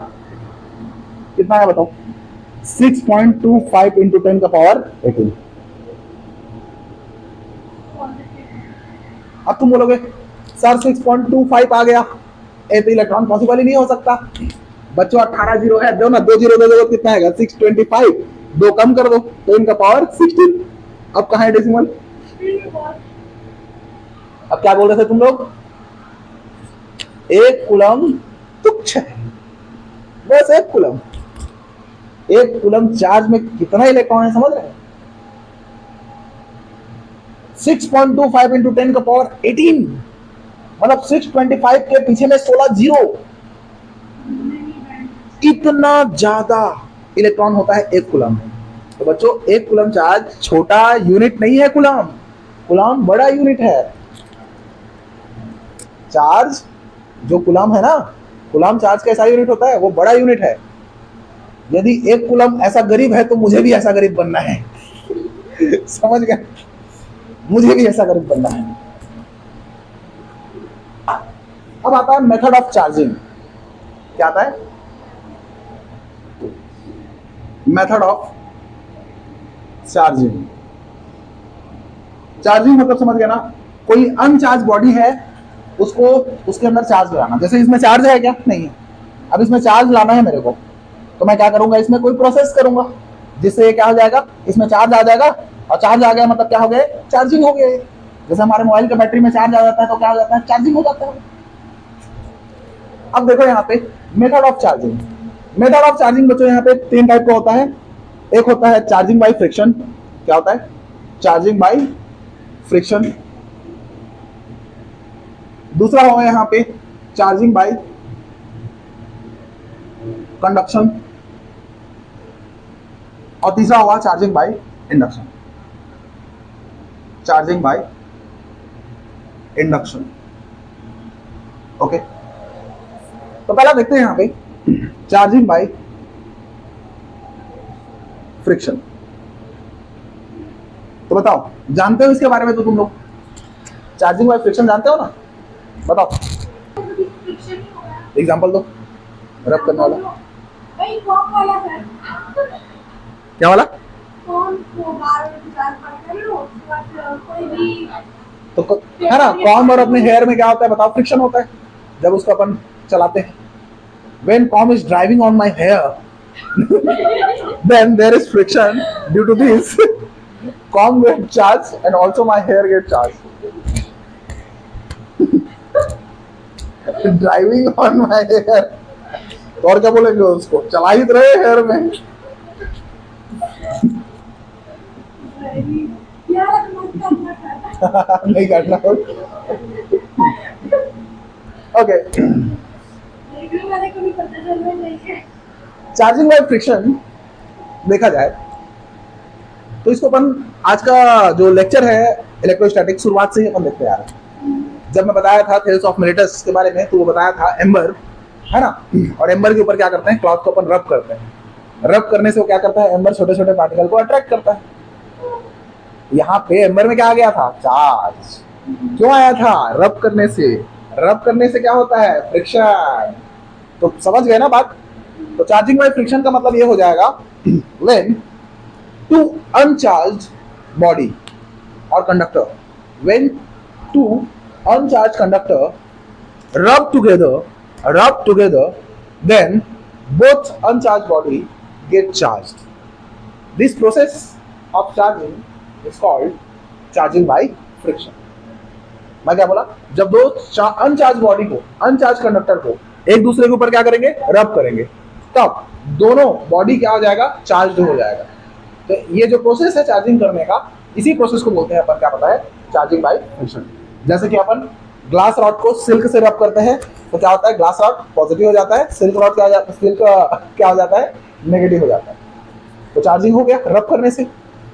कितना आया बताओ 6.25 इंटू 10 का पावर 18। अब तुम बोलोगे सर 6.25 आ गया, ए तो इलेक्ट्रॉन पॉसिबल ही नहीं हो सकता बच्चों, 18 जीरो है, दो ना 2 जीरो दे दो कितना आएगा 625, 2 कम कर दो तो इनका पावर 16। अब कहां है डेसिमल, अब क्या बोल रहे थे तुम लोग, 1 कूलम तुच्छ है, बस 1 कूलम। 1 कूलम चार्ज में कितना इलेक्ट्रॉन है समझ रहे हैं, 6.25 इंटू 10 का पावर 18, मतलब 625 के पीछे में 16 जीरो, इतना ज्यादा इलेक्ट्रॉन होता है 1 कूलम में। तो बच्चों 1 कूलम चार्ज छोटा यूनिट नहीं है, कूलम कूलम बड़ा यूनिट है। चार्ज जो कूलम है ना, कूलम चार्ज कैसा यूनिट होता है, वो बड़ा यूनिट है। यदि 1 कूलम ऐसा गरीब है तो मुझे भी ऐसा गरीब बनना है समझ गए, मुझे भी ऐसा गरीब बनना है। अब आता है मेथड ऑफ चार्जिंग, क्या आता है मेथड ऑफ चार्जिंग। चार्जिंग मतलब समझ गया ना, कोई अनचार्ज बॉडी है उसको उसके अंदर चार्ज लगाना, जैसे इसमें चार्ज है क्या, नहीं है, अब इसमें चार्ज लाना है मेरे को, तो मैं क्या करूंगा, इसमें कोई प्रोसेस करूंगा जिससे ये क्या हो जाएगा, इसमें चार्ज आ जाएगा, और चार्ज आ गया मतलब क्या हो गया, चार्जिंग हो गया। जैसे हमारे मोबाइल के बैटरी में चार्ज आ जाता है तो क्या हो जाता है, चार्जिंग हो जाता है। अब देखो यहाँ पे method of charging, method of charging बच्चों यहाँ पे 3 टाइप का होता है। एक होता है चार्जिंग बाय फ्रिक्शन, क्या होता है चार्जिंग बाय फ्रिक्शन। दूसरा होगा यहाँ पे चार्जिंग बाय कंडक्शन, और तीसरा होगा charging by induction. Charging by induction, okay. तो पहला देखते हैं यहाँ पे चार्जिंग बाय फ्रिक्शन। तो बताओ जानते हो इसके बारे में, तो तुम लोग चार्जिंग बाय फ्रिक्शन जानते हो ना, बताओ एग्जांपल दो रब करने वाला। क्या वाला, तो है ना कॉम्ब और अपने हेयर में क्या होता है बताओ, फ्रिक्शन होता है जब उसको अपन चलाते हैं। When comb is driving on my hair, then there is friction. Due to this, comb gets charged and also my hair gets charged. Driving on my hair. तो और क्या बोलेंगे उसको, चला ही रहे हेयर में। नहीं काटना। ओके चार्जिंग बाय फ्रिक्शन देखा जाए तो इसको अपन आज का जो लेक्चर है इलेक्ट्रोस्टैटिक शुरुआत से ही अपन देखते आ रहे हैं। जब मैं बताया था थेल्स ऑफ मिलेटस के बारे में तो वो बताया था एम्बर, है ना, और एम्बर के ऊपर क्या करते हैं, क्लॉथ को अपन रब करते हैं। रब करने से वो क्या करता है, एम्बर छोटे छोटे पार्टिकल को अट्रैक्ट करता है। यहाँ पे एम्बर में क्या आ गया था, चार्ज। क्यों आया था, रब करने से। रब करने से क्या होता है, फ्रिक्शन। तो समझ गए ना बात। तो चार्जिंग बाय फ्रिक्शन का मतलब ये हो जाएगा व्हेन टू अनचार्ज्ड बॉडी और conductor, when two uncharged conductor rub together, then both uncharged body get charged. This process of charging is called charging by friction. मैं क्या बोला, जब दो अनचार्ज बॉडी को, अनचार्ज कंडक्टर को एक दूसरे के ऊपर क्या करेंगे, रब करेंगे, तब दोनों बॉडी क्या हो जाएगा, चार्ज हो जाएगा। तो ये जो प्रोसेस है चार्जिंग करने का, इसी प्रोसेस को बोलते हैं अपन, क्या पता है, चार्जिंग बाय फ्रिक्शन। जैसे कि अपन ग्लास रॉड को सिल्क से रब करते हैं तो क्या होता है, ग्लास रॉड पॉजिटिव हो जाता है, सिल्क रॉड क्या हो जाता है, सिल्क क्या हो जाता है, नेगेटिव हो जाता है। तो चार्जिंग हो गया रब करने से।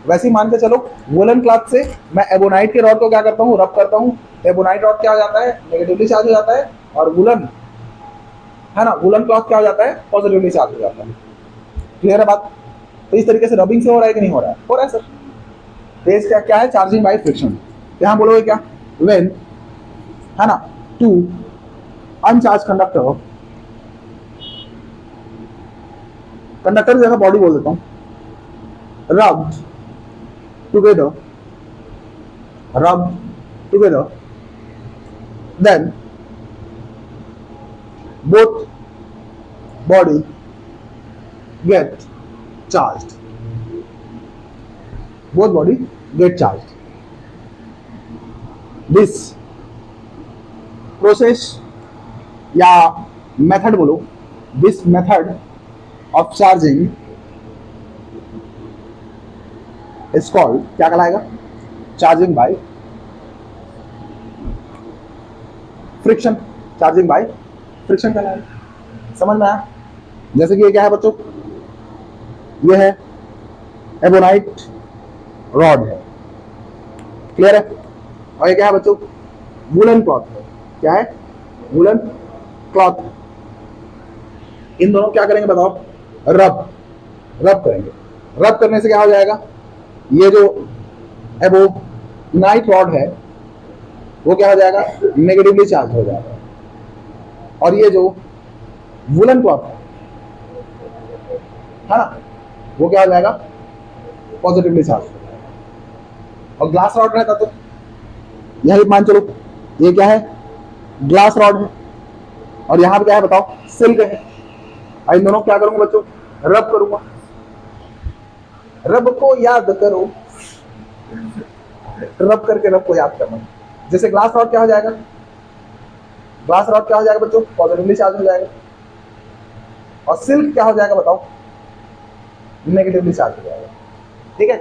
वैसे ही मान के चलो वुलन क्लॉथ से मैं एबोनाइट के रॉड को क्या करता हूँ, रब करता हूँ। एबोनाइट रॉड क्या हो जाता है, नेगेटिवली चार्ज हो जाता है, और वुलन, है ना, वुलन क्लॉथ क्या हो जाता है, पॉजिटिवली चार्ज हो जाता है। क्लियर है बात। तो इस तरीके से रबिंग से हो रहा है कि नहीं हो रहा है, हो रहा है सर। तेज क्या है, चार्जिंग बाय फ्रिक्शन। यहाँ बोलोगे क्या, व्हेन, है ना, टू अनचार्ज कंडक्टर, कंडक्टर जैसा बॉडी बोल देता हूं, rub together, then both body get charged, both body get charged. This process या मेथड बोलो, this method of charging is called, क्या कहलाएगा, charging by friction. Charging by friction कहलाएगा। समझ में आया। जैसे कि ये क्या है बच्चों, ये है एबोनाइट रॉड है, क्लियर है। और ये क्या है बच्चों, वुलन क्लॉथ है। क्या है, वुलन क्लॉथ। इन दोनों क्या करेंगे बताओ, रब करेंगे। रब करने से क्या हो जाएगा, ये जो एबोनाइट रॉड है वो क्या हो जाएगा, नेगेटिवली चार्ज हो जाएगा, और ये जो वुलन क्लॉथ है ना, वो क्या हो जाएगा, पॉजिटिवली चार्ज हो जाएगा। और ग्लास रॉड रहता तो यही मान चलो, ये क्या है, ग्लास रॉड है, और यहां पे क्या है बताओ, सिल्क है। और इन दोनों क्या करूंगा बच्चों, रब करूंगा। रब को याद करो, रब करके रब को याद करना। जैसे ग्लास रॉड क्या हो जाएगा, ग्लास रॉड क्या हो जाएगा बच्चों, पॉजिटिवली चार्ज हो जाएगा, और सिल्क क्या हो जाएगा बताओ, नेगेटिवली चार्ज हो जाएगा। ठीक है,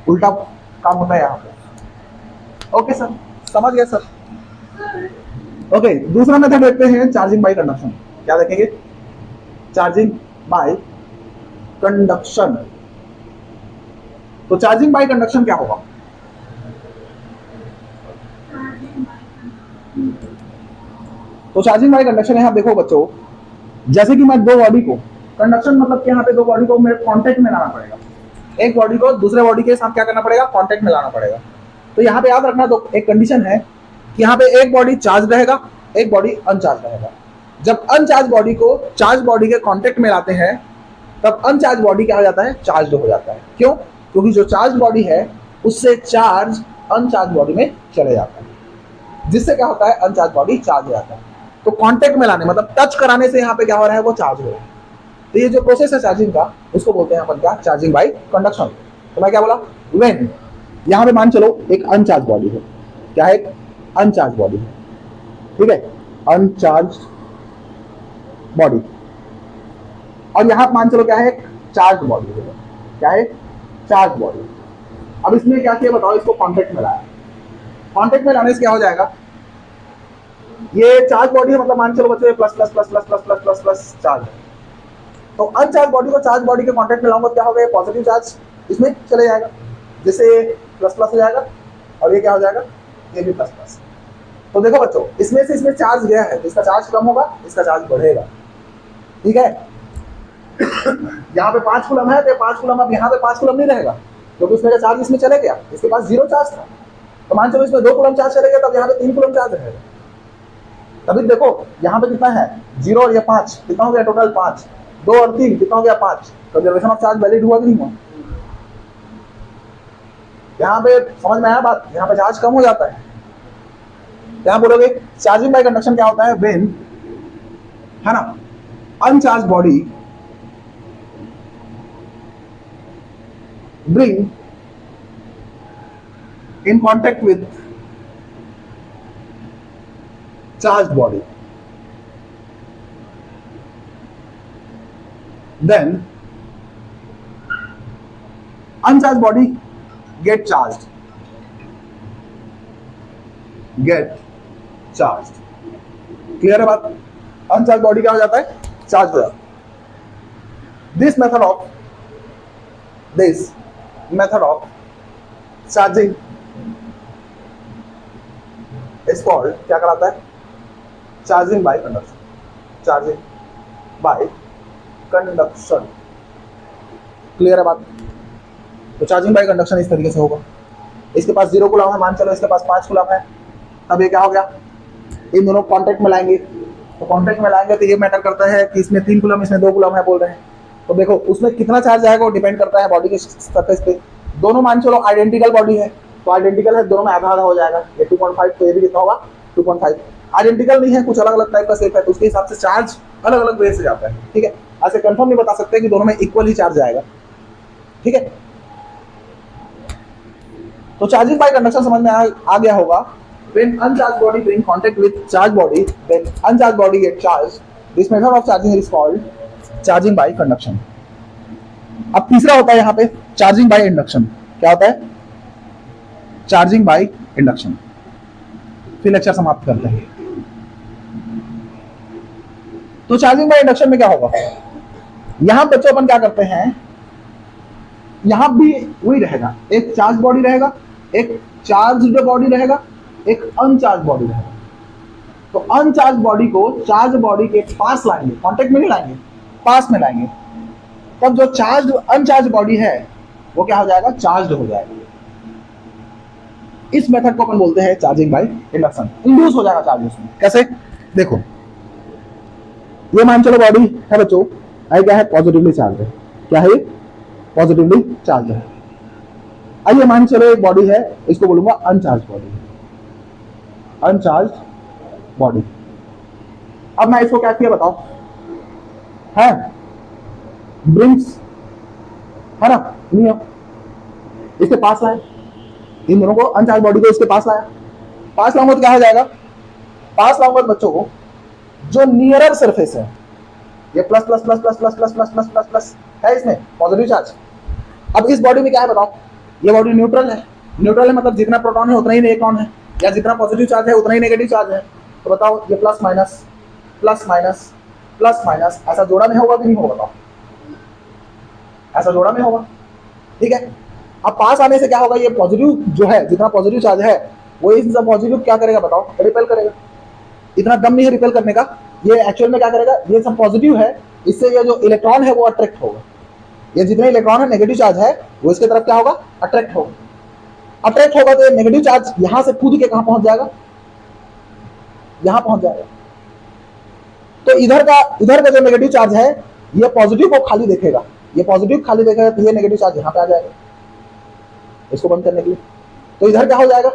उल्टा काम होता है यहाँ पे। ओके सर, समझ गए सर। ओके, दूसरा मेथड देखते हैं, चार्जिंग बाय कंडक्शन। क्या देखेंगे, चार्जिंग बाय कंडक्शन। तो चार्जिंग बाय कंडक्शन क्या होगा, तो चार्जिंग बाय कंडक्शन यहां देखो बच्चों, जैसे कि मैं दो बॉडी को, कंडक्शन मतलब कि यहाँ पे दो बॉडी को मेरे कांटेक्ट में लाना पड़ेगा। एक बॉडी को दूसरे बॉडी के साथ क्या करना पड़ेगा, कांटेक्ट में लाना पड़ेगा। तो यहाँ पे याद रखना, तो एक कंडीशन है कि यहाँ पे एक बॉडी चार्ज रहेगा, एक बॉडी अनचार्ज रहेगा। जब अनचार्ज बॉडी को चार्ज बॉडी के कांटेक्ट में लाते हैं तब अनचार्ज बॉडी क्या हो जाता है, चार्ज हो जाता है। क्यों, क्योंकि जो चार्ज बॉडी है उससे चार्ज अनचार्ज बॉडी में चले जाता है, जिससे क्या होता है, अनचार्ज बॉडी चार्ज हो जाता है। तो कांटेक्ट में लाने मतलब टच कराने से यहाँ पे क्या हो रहा है, वो चार्ज हो रहा है। तो ये जो प्रोसेस है चार्जिंग का, उसको बोलते हैं अपन क्या, चार्जिंग बाय कंडक्शन। तो मैं क्या बोला, व्हेन, यहाँ पे मान चलो एक अनचार्ज बॉडी है, क्या है, अनचार्ज बॉडी है, ठीक है, अनचार्ज बॉडी, और यहाँ मान चलो क्या है, चार्ज बॉडी है, क्या है, चार्ज बॉडी। अब इसमें क्या किया बताओ, इसको कांटेक्ट में लाया। कांटेक्ट में लाने से क्या हो जाएगा, ये चार्ज बॉडी है, मतलब मान चलो बच्चों plus plus plus plus plus plus plus plus charge है, तो अनचार्ज बॉडी को चार्ज बॉडी के कांटेक्ट में लाऊंगा, क्या होगा, पॉजिटिव चार्ज इसमें चले जाएगा, जिससे प्लस प्लस हो जाएगा, और ये क्या हो जाएगा, ये भी प्लस प्लस। तो देखो बच्चों, इसमें से इसमें चार्ज गया है, इसका चार्ज कम होगा, इसका चार्ज बढ़ेगा, ठीक है। यहाँ पे 5 कूलम है तो 5 कूलम, अब यहाँ पे 5 कूलम नहीं रहेगा, क्योंकि इसमें का चार्ज इसमें चले गया, इसके पास 0 चार्ज था। तो मान चलो इसमें 2 कूलम चार्ज चले गया, तब यहाँ पे 3 कूलम चार्ज रहेगा। तभी देखो यहाँ पे कितना है, 0 और ये 5, कितना हो गया टोटल 5, 2 और 3 कितना हो गया 5। कंजर्वेशन ऑफ चार्ज वैलिड हुआ कि नहीं हुआ? यहाँ पे समझ में आया बात, यहाँ पे चार्ज कम हो जाता है। यहाँ बोलोगे चार्जिंग बाय कंडक्शन क्या होता है, व्हेन, है ना, uncharged body bring in contact with charged body, then uncharged body get charged, clear है बात? अनचार्ज बॉडी क्या हो जाता है, चार्ज हो जाता है। This method of charging is called, क्या कहलाता है, charging by conduction, charging by conduction, clear है बात? तो चार्जिंग बाय कंडक्शन इस तरीके से होगा। इसके पास 0 कूलम है, मान चलो इसके पास 5 कूलम है, तब ये क्या हो गया, इन दोनों कांटेक्ट में लाएंगे। तो कांटेक्ट में लाएंगे तो ये मैटर करता है कि इसमें 3 कूलम, इसमें 2 कूलम है बोल रहे हैं। तो देखो उसमें कितना चार्ज आएगा वो डिपेंड करता है बॉडी के सरफेस पे। दोनों मान चलो आइडेंटिकल बॉडी है, तो आइडेंटिकल है, दोनों में आधा आधा हो जाएगा। ये 2.5, तो ये भी कितना होगा 2.5। आइडेंटिकल नहीं है, कुछ अलग अलग टाइप का शेप है, तो उसके हिसाब से चार्ज अलग अलग वे से जाता है, ठीक है। ऐसे कंफर्म नहीं बता सकते कि दोनों में इक्वल ही चार्ज आएगा, ठीक है। तो चार्जिंग बाय कंडक्शन समझ में आ गया होगा। When uncharged body bring contact with charged body, then uncharged body get charged. This method of charging is called charging by conduction. अब तीसरा होता है यहाँ पे चार्जिंग बाय इंडक्शन। क्या होता है, चार्जिंग बाय इंडक्शन। फिर लेक्चर समाप्त करते हैं। तो चार्जिंग बाय इंडक्शन में क्या होगा, यहां बच्चों अपन क्या करते हैं, यहां भी वही रहेगा, एक चार्ज बॉडी रहेगा, एक चार्ज्ड बॉडी रहेगा, एक अनचार्ज बॉडी रहेगा। तो अनचार्ज बॉडी को चार्ज बॉडी के पास लाएंगे, कांटेक्ट में नहीं लाएंगे, पास में लाएंगे, तब जो चार्ज अनचार्ज बॉडी है वो क्या हो जाएगा, चार्ज हो जाएगा। इस मेथड को अपन बोलते हैं चार्जिंग बाय इंडक्शन। इंड्यूस हो जाएगा चार्ज उसमें। कैसे, देखो ये मान चलो बॉडी है बच्चों, क्या है, पॉजिटिवली चार्ज है। क्या है, पॉजिटिवली चार्ज है। आइए मान चलो एक बॉडी है, इसको बोलूंगा अनचार्ज बॉडी, अनचार्ज बॉडी। अब मैं इसको क्या किया बताओ, है ब्रिंग्स, है ना, नहीं है, इसके पास लाए, इन दोनों को अनचार्ज बॉडी को इसके पास लाया। पास लाऊंगा तो क्या हो जाएगा, पास लाऊंगा बच्चों को जो नियरर सरफेस है, ये plus plus plus plus plus plus plus plus plus plus है, इसमें पॉजिटिव चार्ज। अब इस बॉडी में क्या है बताओ, ये बॉडी न्यूट्रल है। न्यूट्रल है मतलब जितना प्रोटॉन है उतना ही इलेक्ट्रॉन है, या जितना पॉजिटिव चार्ज है उतना ही नेगेटिव चार्ज है। तो बताओ ये plus minus plus minus plus minus ऐसा जोड़ा में होगा कि नहीं होगा, बताओ, ऐसा जोड़ा में होगा, ठीक है। अब पास आने से क्या होगा, ये पॉजिटिव जो है, जितना पॉजिटिव चार्ज है वो इस पॉजिटिव क्या करेगा बताओ, रिपेल करेगा। इतना दम नहीं है रिपेल करने का, ये एक्चुअल में क्या करेगा, ये सब पॉजिटिव है, इससे ये जो इलेक्ट्रॉन है वो अट्रैक्ट होगा। ये जितने इलेक्ट्रॉन है नेगेटिव चार्ज है वो इसके तरफ क्या होगा, अट्रैक्ट होगा। अट्रैक्ट होगा तो ये नेगेटिव चार्ज यहां से कूद के कहां पहुंच जाएगा, यहां पहुंच जाएगा। तो इधर का जो नेगेटिव चार्ज है ये पॉजिटिव को खाली देखेगा, ये पॉजिटिव खाली देखेगा तो ये नेगेटिव चार्ज यहां पे आ जाएगा इसको बंद करने के लिए। तो इधर क्या हो जाएगा,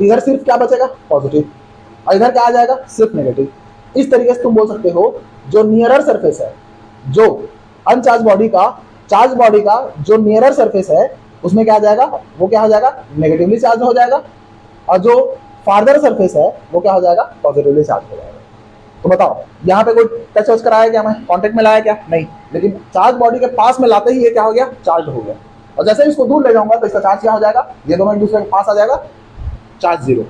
इधर सिर्फ क्या बचेगा, पॉजिटिव, और इधर क्या आ जाएगा, सिर्फ नेगेटिव। इस तरीके से तुम बोल सकते हो जो नियरर सरफेस है, जो अनचार्ज बॉडी का, चार्ज बॉडी का जो नियरर सरफेस है उसमें क्या आ जाएगा, वो क्या हो जाएगा, नेगेटिवली चार्ज हो जाएगा, और जो फार्दर सरफेस है वो क्या हो जाएगा, पॉजिटिवली चार्ज हो जाएगा। तो बताओ यहाँ पे कोई टच वच कराया क्या, मैं कांटेक्ट में लाया क्या, नहीं, लेकिन चार्ज बॉडी के पास में लाते ही ये क्या हो गया, चार्ज हो गया। और जैसे इसको दूर ले जाऊंगा तो इसका चार्ज क्या हो जाएगा, ये दोनों एक दूसरे के पास आ जाएगा, चार्ज 0।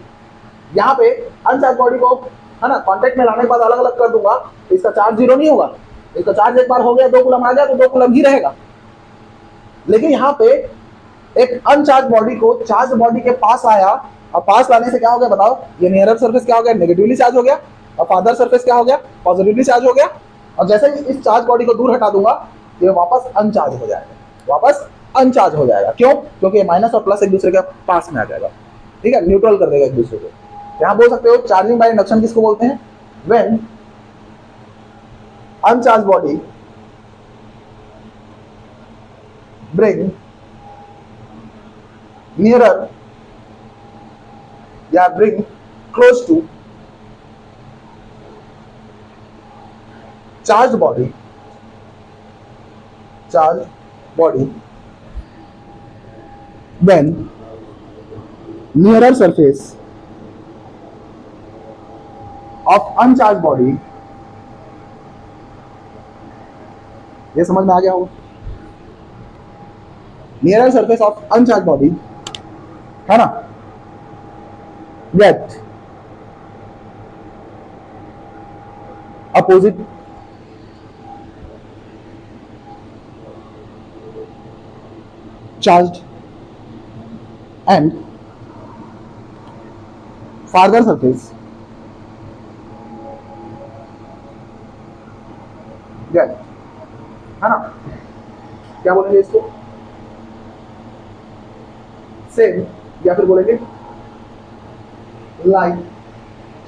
यहाँ पे अनचार्ज बॉडी को, है ना, कांटेक्ट में लाने के बाद अलग अलग कर दूंगा तो इसका चार्ज 0 नहीं होगा, इसका चार्ज एक बार हो गया 2 कूलम आ गया तो 2 कूलम ही रहेगा। लेकिन यहाँ पे एक अनचार्ज बॉडी को चार्ज बॉडी के पास आया, और पास लाने से क्या हो गया बताओ, ये नियरर सरफेस क्या हो गया, नेगेटिवली चार्ज हो गया, और फादर सरफेस क्या हो गया, पॉजिटिवली चार्ज हो गया। और जैसे ही इस चार्ज बॉडी को दूर हटा दूंगा ये वापस अनचार्ज हो जाएगा, वापस अनचार्ज हो जाएगा। क्यों? क्योंकि माइनस और प्लस एक दूसरे के पास में आ जाएगा, ठीक है, न्यूट्रल कर देगा एक दूसरे को। यहाँ बोल सकते हो चार्जिंग बाय इंडक्शन किसको बोलते हैं? When uncharge body bring nearer या bring close to charge body when nearer surface of uncharged body, ये समझ में आ गया होगा, nearer surface of uncharged body है ना, get opposite charged and farther surface get, है ना, क्या बोलेंगे इसको, सेम, या फिर बोलेंगे लाइक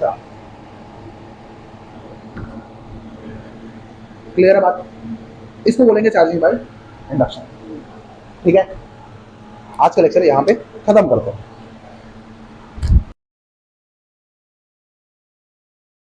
चार्ज। क्लियर है बात? इसको बोलेंगे चार्जिंग बाय इंडक्शन। ठीक है, आज का लेक्चर यहाँ पे खत्म करते हैं।